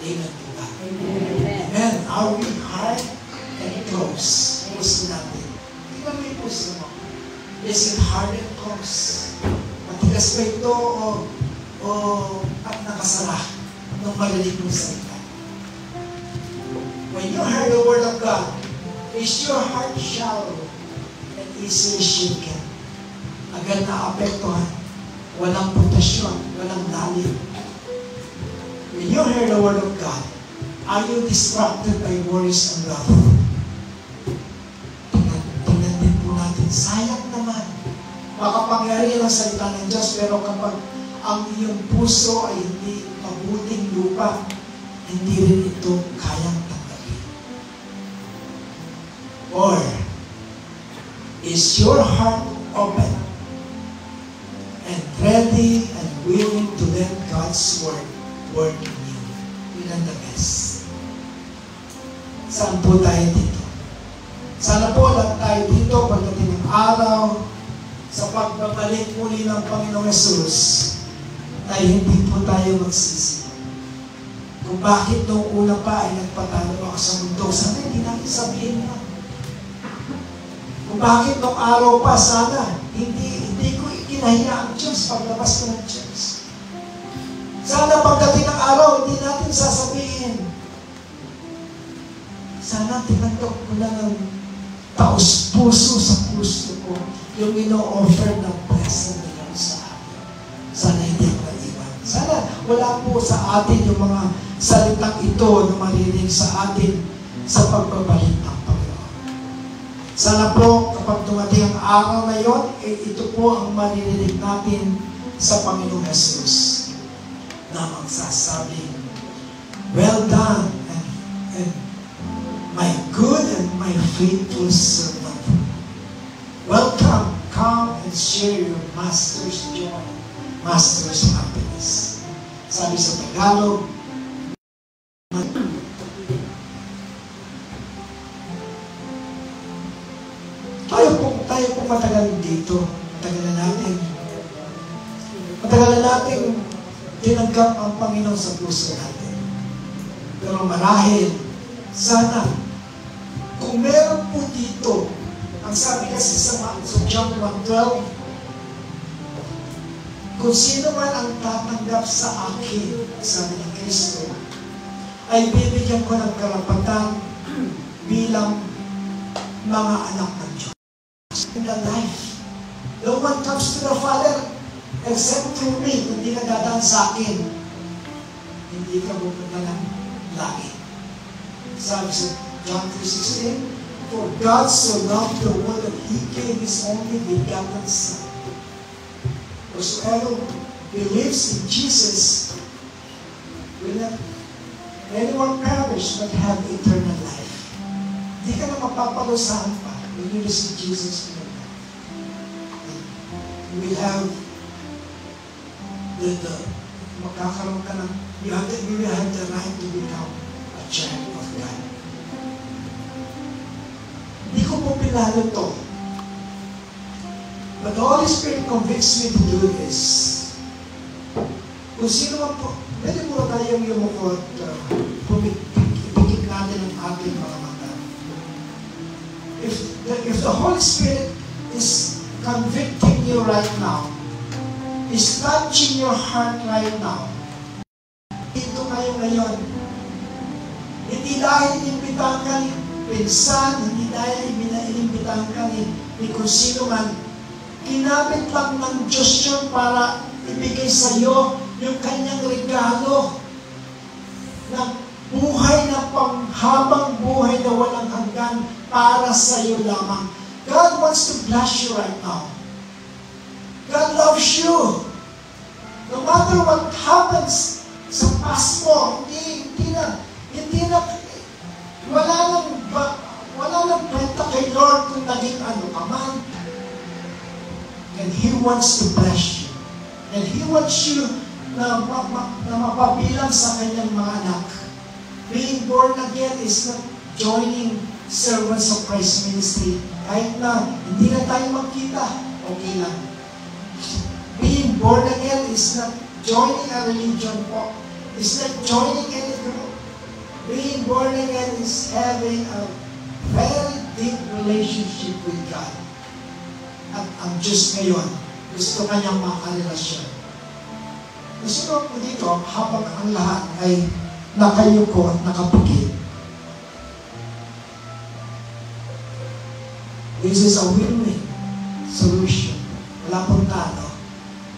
Amen po ba? Amen. Are we hard and close? Puso natin. Tingnan mo yung puso mo. Is it hard and close? Matigas ba ito o at nakasara nung marinig mong salita? When you heard the word of God, is your heart shallow and easily shaken? Agad na apektuhan. Walang potasyon, walang lalim. When you hear the word of God, are you distracted by worries and love? Tingnan din po natin, sayang naman. Makapangyarihan ang salita ng Diyos, pero kapag ang iyong puso ay hindi mabuting lupa, hindi rin ito kayang tanggapin. Or, is your heart open and ready and willing to let God's word work in you? Yun ang the best. Saan po tayo dito? Sana po lang tayo dito pagdating ng araw sa pagbabalik muli ng Panginoong Yesus ay hindi po tayo magsisi. Kung bakit nung una pa ay nagpatalo ako sa mundo, sana hindi natin sabihin na. Kung bakit nung araw pa, sana hindi ko ikinahiya ang Diyos paglabas ko ng Diyos. Sana pagdating ng araw, hindi natin sasabihin, Sana tinanggap ko na ng taos-puso sa puso ko yung ino-offer na blessing na lang sa akin. Sana hindi ko iwan. Sana wala po sa atin yung mga salitang ito na marinig sa atin sa pagbabalik ng Panginoon. Sana po kapag dumating ang araw na yon, ito po ang marinig natin sa Panginoong Jesus na magsasabing, well done, and my good and my faithful servant. Welcome, come and share your master's joy, master's happiness. Sabi sa Tagalog, tayo po matagal dito. Matagal na natin tinanggap ang Panginoon sa puso natin. Pero marahil, sana, kung meron po dito, ang sabi kasi sa John 1:12, kung sino man ang tatanggap sa akin, sabi ni Kristo, ay bibigyan ko ng karapatan bilang mga anak ng Diyos. In the life, no one comes to the Father except through me. Kung di ka dadaan sa akin, hindi ka pupunta ng langit. Sabi sa John 3:16, for God so loved the world that He gave His only begotten Son. Whosoever believes in Jesus will not anyone perish but have eternal life. Hindi ka na mapapalusahan pa when you receive Jesus in your life. You will have magkakaroon ka ng, you will have the right to become a child of God. Hindi ko po pinalo to. But the Holy Spirit convicts me to do this. Kung sino man po, pwede po tayong yumuko at ipikit natin ang ating mga mata. If the Holy Spirit is convicting you right now, is touching your heart right now, ito kayo ngayon. Hindi dahil inimbitahan ka ni pinsan, hindi dahil inimbitahan ka ni kung sino man, kinapit lang ng Diyos yun para ibigay sa iyo yung kanyang regalo ng buhay na panghabang buhay na walang hanggan para sa iyo lamang. God wants to bless you right now. God loves you. No matter what happens sa past mo, hindi na, wala nang kwenta kay Lord kung naging ano ka man. And He wants to bless you. And He wants you na mapabilang sa kanyang mga anak. Being born again is not joining servants of Christ ministry. Kahit na hindi na tayo magkita, okay lang. Being born again is not joining a religion po. It's not joining any group. Being born again is having a very deep relationship with God. At ang Diyos ngayon, gusto kanyang makarelasyon. Gusto ko dito, habang ang lahat ay nakayuko at nakapikit. This is a win-win solution. Wala pong talo.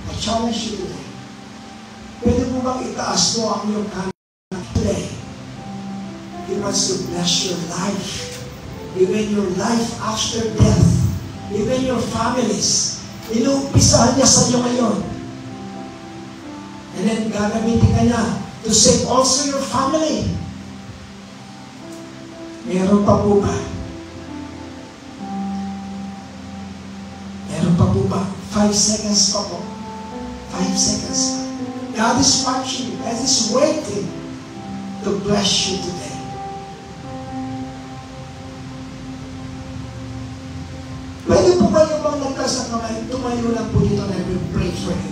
I challenge you today. Pwede mo bang itaas mo ang iyong kanan today? He wants to bless your life. Even your life after death. Even your families. Inuumpisahan niya sa iyo ngayon. And then gagamitin ka niya to save also your family. Meron pa po ba? Meron pa po ba? 5 seconds pa po. 5 seconds pa. God is watching you. God is waiting to bless you today. Pwede po kayo bang nagtas ng kamay, tumayo lang po dito na I will pray for you.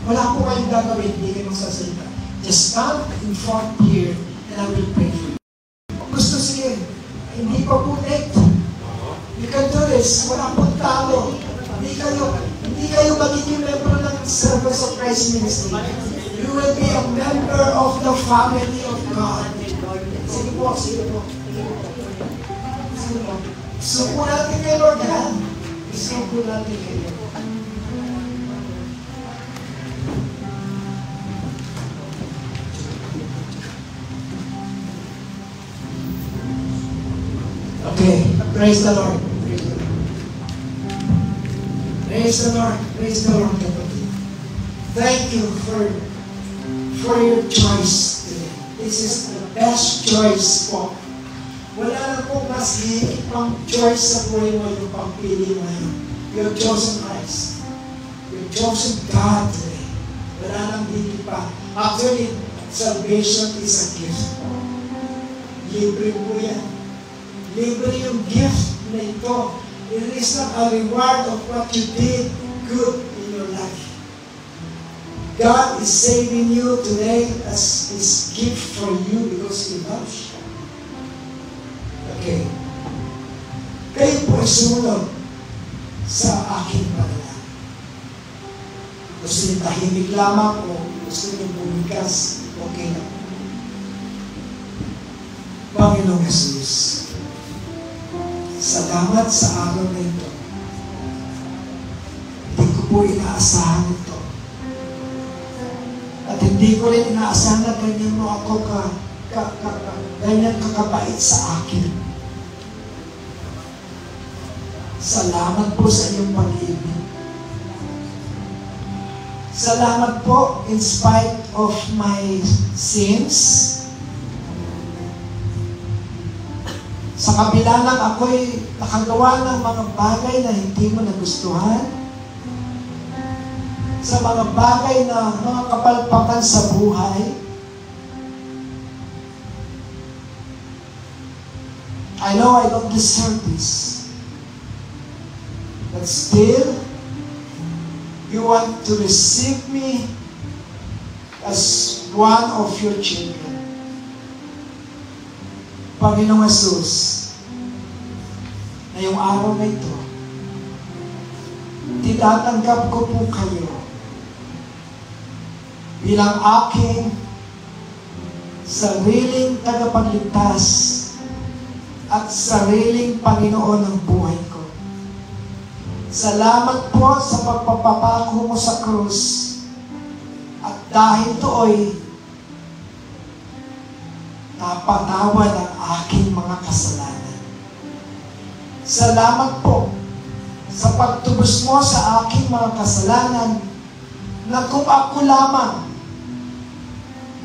Wala po kayong gagawin, hindi kayo magsasalita. Just stand in front here and I will pray for you. Gusto sige, hindi pa po late. You can do this. Wala pong talo. Hindi kayo magiging member ng Service of Christ Ministry. You will be a member of the family of God. Sige po, sige po. Isuko natin kay Lord yan. Isuko natin kay Lord. Okay, praise the Lord. Praise the Lord. Praise the Lord. Thank you for your choice today. This is the best choice po. Wala na po mas pang choice sa buhay mo yung pagpili mo yun. You've chosen Christ. You've chosen God today. Wala nang hindi pa. Actually, salvation is a gift. Libre po yan. Libre yung gift na ito. It is not a reward of what you did good in your life. God is saving you today as His gift for you because He loves you. Okay. Kayo po sumunod sa aking panalangin. Gusto niyo tahimik lamang o gusto niyo bumikas, okay lang. Panginoong Jesus, salamat sa araw na ito. Hindi ko po inaasahan ito. At hindi ko rin inaasahan na ganyan mo ako ganyan kakabait sa akin. Salamat po sa iyong pag-ibig. Salamat po in spite of my sins. Sa kabila lang ako'y nakagawa ng mga bagay na hindi mo nagustuhan. Sa mga bagay na mga kapalpakan sa buhay. I know I don't deserve this. But still, you want to receive me as one of your children. Panginoong Jesus, ngayong araw na ito, tinatanggap ko po kayo bilang aking sariling tagapagligtas at sariling Panginoon ng buhay ko. Salamat po sa pagpapapako mo sa krus at dahil do'y napatawad ang aking mga kasalanan. Salamat po sa pagtubos mo sa aking mga kasalanan na kung ako lamang,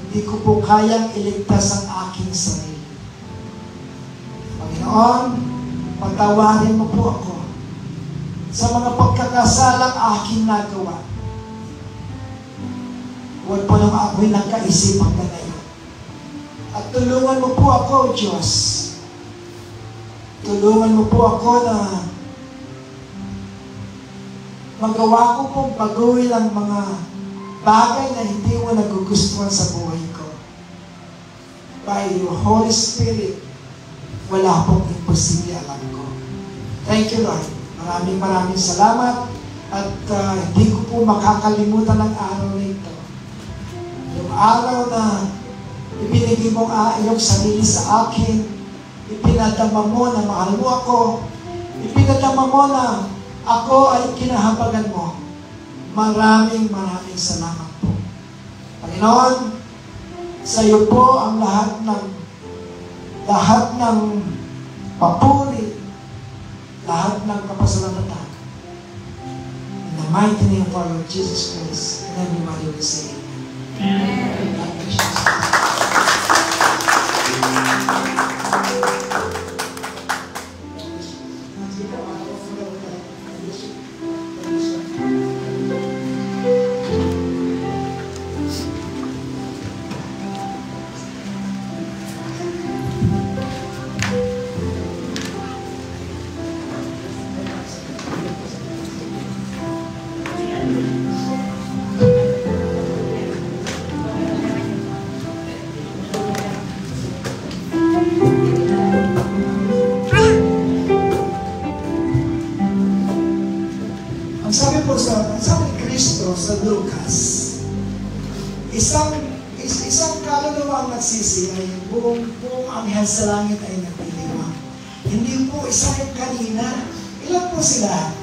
hindi ko po kayang iligtas ang aking sarili. Panginoon, patawarin mo po ako sa mga pagkakasalang aking nagawa. Huwag po nang ako'y nagkaisipang ganayon. At tulungan mo po ako, Diyos. Tulungan mo po ako na magawa ko pong baguhin ang mga bagay na hindi mo nagugustuhan sa buhay ko. By your Holy Spirit, wala pong imposible alam ko. Thank you, Lord. Maraming salamat at hindi ko po makakalimutan ang araw na ito. Yung araw na ibinigay mo iyong sarili sa akin, ipinadama mo na mahal mo ako, ipinadama mo na ako ay kinahabagan mo. Maraming salamat po. Panginoon, sa iyo po ang lahat ng papuri, lahat ng kapasalamatan. In the mighty name of our Lord Jesus Christ, and everybody will say amen. God bless you. Sabi ni Kristo sa Lucas, isang kaluluwa ang nagsisi ay buong anghel sa langit ay nagdiriwang. Hindi po, isa rin kanina. Ilan po sila?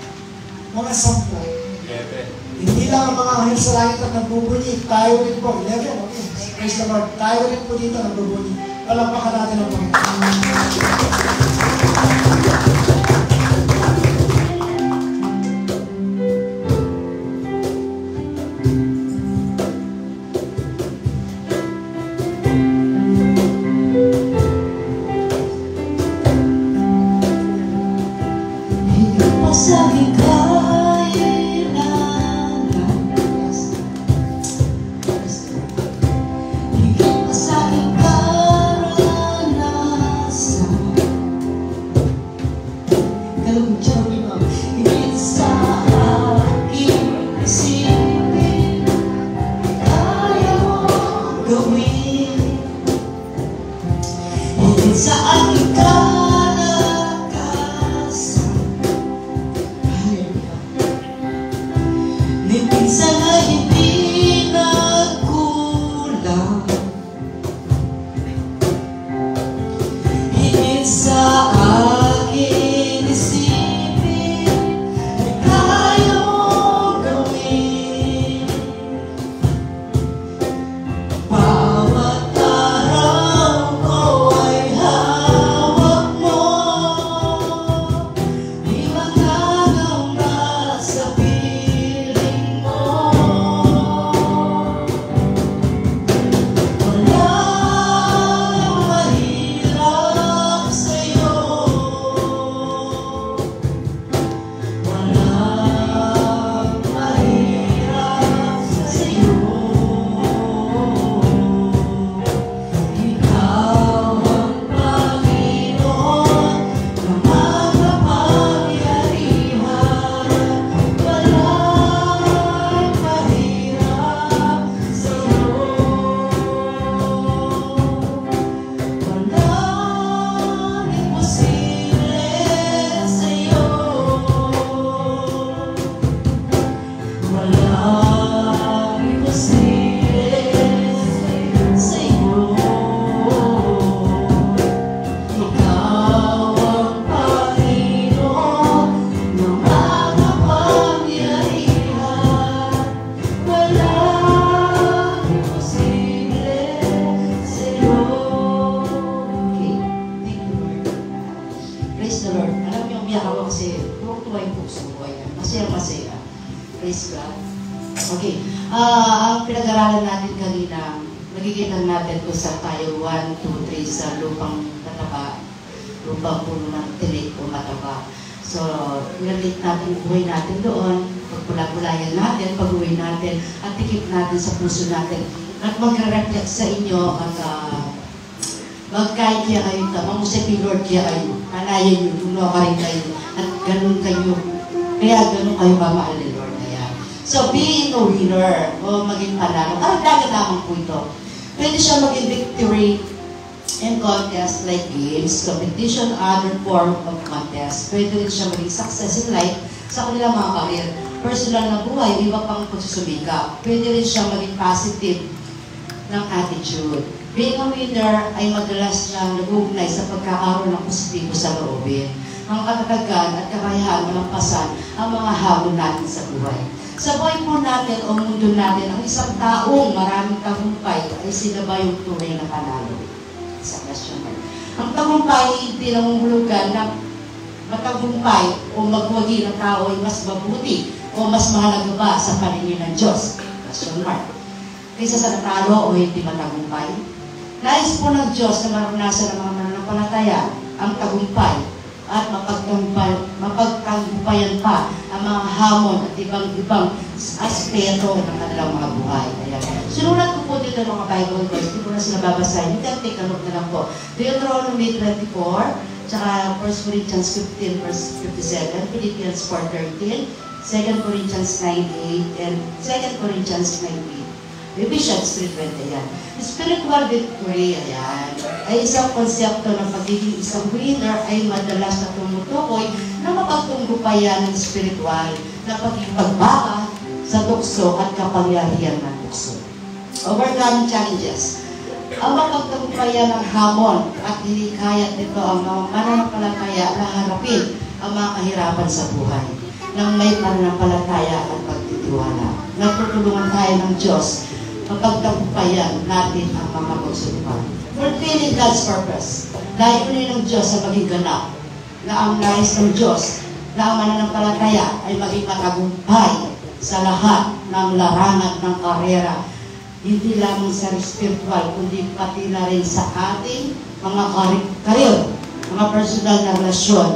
Mga 10. Hindi lang ang mga anghel sa langit at nagbubunyi. Tayo rin po. 11, okay. Praise the Lord. Tayo rin po dito nagbubunyi. Palampakan natin ang Panginoon. Ang pinag-aralan natin kanina, magiging natin kung saan tayo 1, 2, 3 sa lupang mataba, lupang puno ng tinik o mataba. So, i-relate natin yung buhay natin doon, pagpula-pulayan natin, pag-uwi natin, at tikip natin sa puso natin. At mag-reflect sa inyo at magkain kaya kayo, mamusip yung Lord kaya kayo, kanayan nyo, tuno ka rin kayo, at ganun kayo, kaya ganun kayo mamahal ni Lord. So, being a winner o maging panalo, lagi naman po ito. Pwede siya maging victory in contest like games, competition, other form of contest. Pwede rin siya maging success in life sa kanilang mga career. Personal na buhay, iba pang pagsusumika. Pwede rin siya maging positive ng attitude. Being a winner ay madalas niyang nag-uugnay sa pagkakaroon ng positibo sa loobin. Ang katatagan at kakayahan malampasan ang mga hamon natin sa buhay. Sa buhay po natin o mundo natin, ang isang taong maraming tagumpay ay sila ba yung tunay na panalo? Sa question mark. Ang tagumpay, hindi namumulugan na matagumpay o magwagi ng tao ay mas mabuti o mas mahalaga ba sa paningin ng Diyos? Question mark. Kaysa sa natalo o hindi matagumpay? Nais po ng Diyos na maranasan ng mga mananampalataya ang tagumpay at mapagtagumpayan pa ang mga hamon at ibang aspeto ng kanilang mga buhay. Sinulat ko po dito ng mga Bible verse, hindi ko na sila babasahin. You can take a look na lang po. Deuteronomy 24, tsaka 1 Corinthians 15 verse 57, Philippians 4:13, 2 Corinthians 9:8, and 2 Corinthians 9:8. Ephesians 3:20, yan. Spiritual victory, ayan, ay isang konsepto ng pagiging isang winner ay madalas na tumutukoy na mapagtunggupayan ng spiritual na pagbaka sa tukso at kapangyarihan ng tukso. Overcoming challenges. Ang mapagtagumpayan ng hamon at hinikayat nito ang mga mananampalataya na harapin ang mga kahirapan sa buhay ng may pananampalataya at pagtitiwala. Nagtutulungan tayo ng Diyos mapagtagumpayan natin ang mga pagsulupang. Fulfilling God's purpose. Layunin ng Diyos sa maging ganap na ang nais ng Diyos na ang mananampalataya ay maging matagumpay sa lahat ng larangan ng karera. Hindi lamang sa spiritual, kundi pati na rin sa ating mga karir, mga personal na relasyon,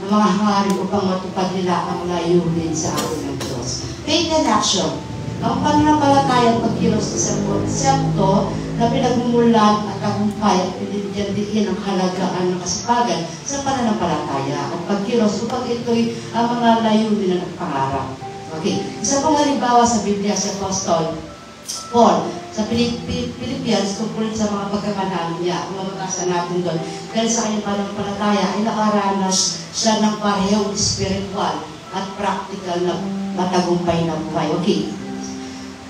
ng mga hangarin upang matupad nila ang layunin sa ating ng Diyos. Faith and action. Ang pananampalataya at pagkilos sa konsepto na pinagmumulan at tagumpay at pinibigyan din ang halagaan ng kasipagan sa pananampalataya at pagkilos upang ito'y ang mga layunin ng pangarap. Okay. Isa pong halimbawa sa Biblia si Apostol Paul sa Philippians tungkol sa mga pagkapanalo niya. Kung mababasa natin doon, dahil sa kanyang pananampalataya ay nakaranas siya ng parehong spiritual at practical na matagumpay na buhay. Okay.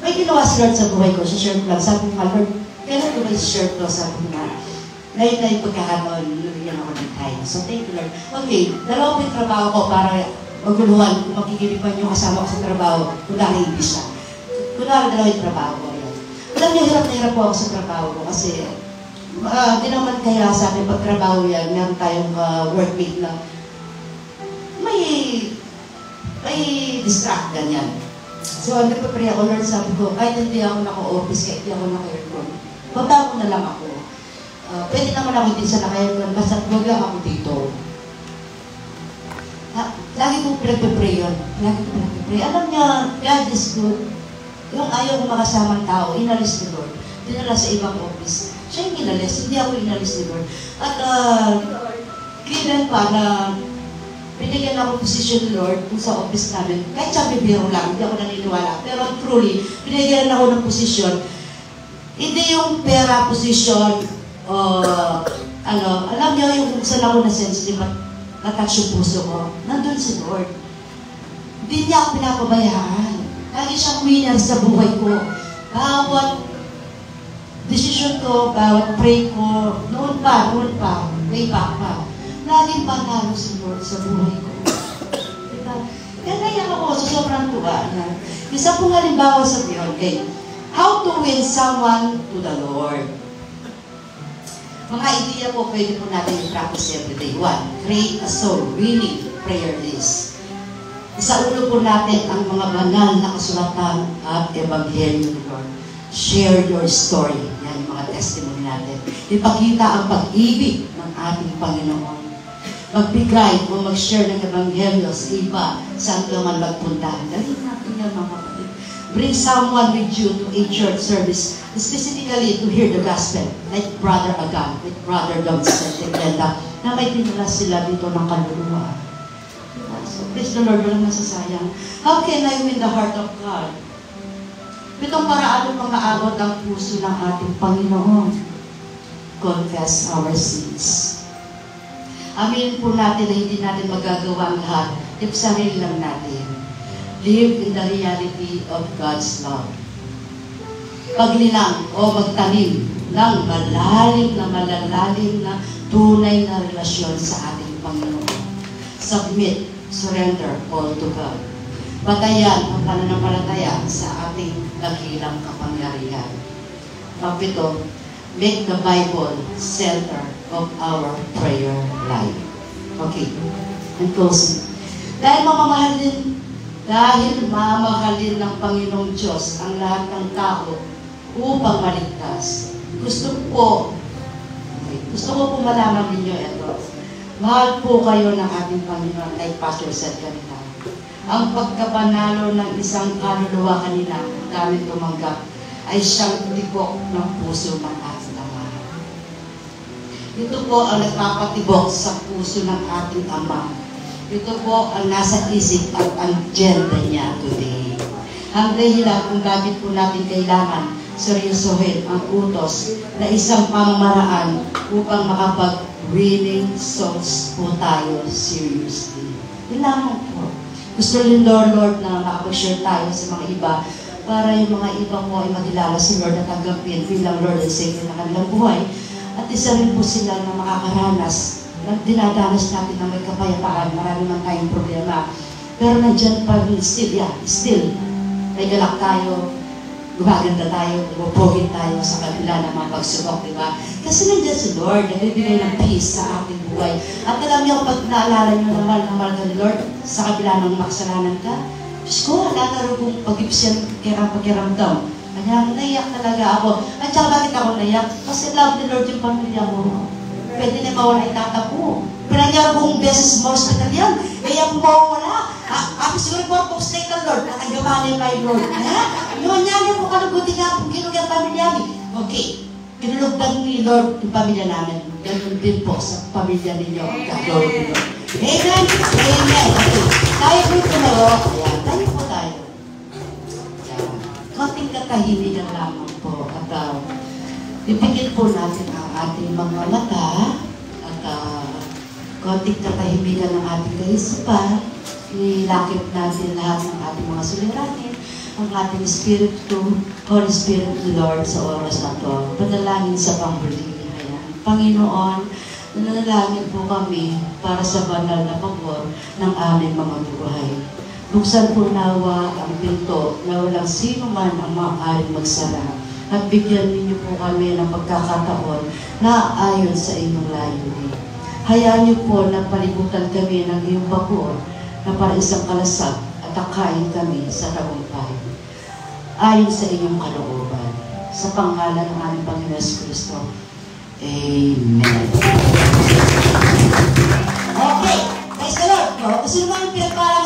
May ginawa si Lord sa buhay ko, share ko lang. Sabi ko, Lord, kailan ko ba i-share ko? Sabi ko na, ngayon na yung pagkakataon, nilagyan ako ng time. So, thank you, Lord. Okay, dalawa po yung trabaho ko para maguluhan kung makikilipan yung kasama ko sa trabaho, kunwari hindi siya. Kunwari dalawa yung trabaho ko. Alam niyo, hirap na hirap po ako sa trabaho ko kasi di naman kaya sa akin pagtrabaho yan, meron tayong workmate na may distract ganyan. So, nagpapray ako, Lord, sabi ko, kahit hindi ako naka-office, kahit hindi ako naka-aircon, baba ko na lang ako. Pwede naman ako din sa naka-aircon, basta huwag lang ako dito. Lagi kong pinagpapray yun. Lagi kong pinagpapray. Alam niya, God is good. Yung ayaw kong makasamang tao, inalis ni Lord. Dinala sa ibang office. Siya yung inalis, hindi ako inalis ni Lord. At kailan pa na binigyan ako posisyon ni Lord kung sa office namin. Kahit siya bibiro lang, hindi ako naniniwala. Pero truly, binigyan ako ng posisyon. Hindi yung pera posisyon, alam niyo yung kung saan ako na-sensitive at natouch yung puso ko. Nandun si Lord. Hindi niya ako pinapabayaan. Lagi siyang winner sa buhay ko. Bawat decision ko, bawat pray ko, noon pa, way back pa. Laging panalo si Lord sa buhay ko. Diba? Kaya naiyak ako sa sobrang tuwa na. Isa pong halimbawa sa Beyond, okay? How to win someone to the Lord. Mga idea po, pwede po natin i-practice everyday. 1. Create a soul-winning prayer list. Sa ulo po natin ang mga banal na kasulatan at ebanghelyo ni Lord. Share your story. Yan yung mga testimony natin. Ipakita ang pag-ibig ng ating Panginoon. Magbigay o mag-share ng ebanghelyo sa iba saan ka man magpunta. Dali natin yan mga kapatid. Bring someone with you to a church service, specifically to hear the gospel, like Brother Agan, with Brother Dobson, Teglenda, na may dinala sila dito ng kaluluwa. So, praise the Lord, walang nasasayang. How can I win the heart of God? Pitong paraan upang maabot ang puso ng ating Panginoon. Confess our sins. Aminin po natin na hindi natin magagawa ang lahat. If sarili lang natin. Live in the reality of God's love. Paglinang o magtanim ng malalalim na tunay na relasyon sa ating Panginoon. Submit, surrender all to God. Batayan ang pananampalataya sa ating dakilang kapangyarihan. Pagpito, make the Bible center of our prayer life. Okay, and closing. Dahil mamahalin ng Panginoong Diyos ang lahat ng tao upang maligtas. Gusto ko po malaman ninyo ito. Mahal po kayo ng ating Panginoon, like Pastor said kanina. Ang pagkapanalo ng isang kaluluwa kanina, namin tumanggap, ay siyang tibok ng puso ng ating Ama. Ito po ang nagpapatibok sa puso ng ating Ama. Ito po ang nasa isip at agenda niya today. Ang dahilan kung bakit po natin kailangan seryosohin ang utos na isang pamamaraan upang makapag-winning souls po tayo seriously. Kailangan po. Gusto rin Lord na makapag-share tayo sa mga iba para yung mga ibang mo ay makilala si Lord at tanggapin bilang Lord and Savior na kanilang buhay. At isa rin po sila na makakaranas na dinadanas natin na may kapayapaan, marami man tayong problema. Pero nandiyan pa rin still, may galak tayo, gumaganda tayo, bubogin tayo sa kabila ng mga pagsubok, di ba? Kasi nandiyan si Lord, nagbibigay ng peace sa ating buhay. At alam niyo, pag naalala niyo naman ng mahal ka ni Lord, sa kabila ng makasalanan ka, Diyos ko, wala na rin kong pag-ibsyan pakiramdam. Kaya naiyak talaga ako. At saka bakit ako naiyak? Kasi love ni Lord yung pamilya mo. Pwede na mawala yung tata ko. Pinanyaro kong beses mo hospital yan. Kaya kung mawala. Ako siguro po ang post ng Lord. Nakagamalin kayo Lord. Yun yan yung kalugutin nga kung kinug yung pamilya namin. Okay. Kinulugdan ni Lord yung pamilya namin. Ganun din po sa pamilya ninyo. Ang gagawin ni Lord. Amen. Amen. Okay. Tayo po tumayo. Ayan. Tayo po tayo. Ayan. Konting katahimikan lamang po. At ipigil po natin ang ating mga mata. At konting katahimikan ng ating kaisipan. Ilakip natin lahat ng ating mga suliranin. Ang ating Espiritu, Holy Spirit ni Lord sa oras na ito. Panalangin sa panghuli. Ayan. Panginoon, nanalangin po kami para sa banal na pabor ng aming mga buhay. Buksan po nawa ang pinto na walang sino man ang maaaring magsara. At bigyan ninyo po kami ng pagkakataon na ayon sa inyong layunin. Hayaan niyo po na palibutan kami ng iyong pabor na para isang kalasag at akain kami sa tagumpay. Ayon sa inyong kalooban. Sa pangalan ng aming Panginoon Kristo. Amen. Okay. Praise the Lord. Kasi naman yung pinagpala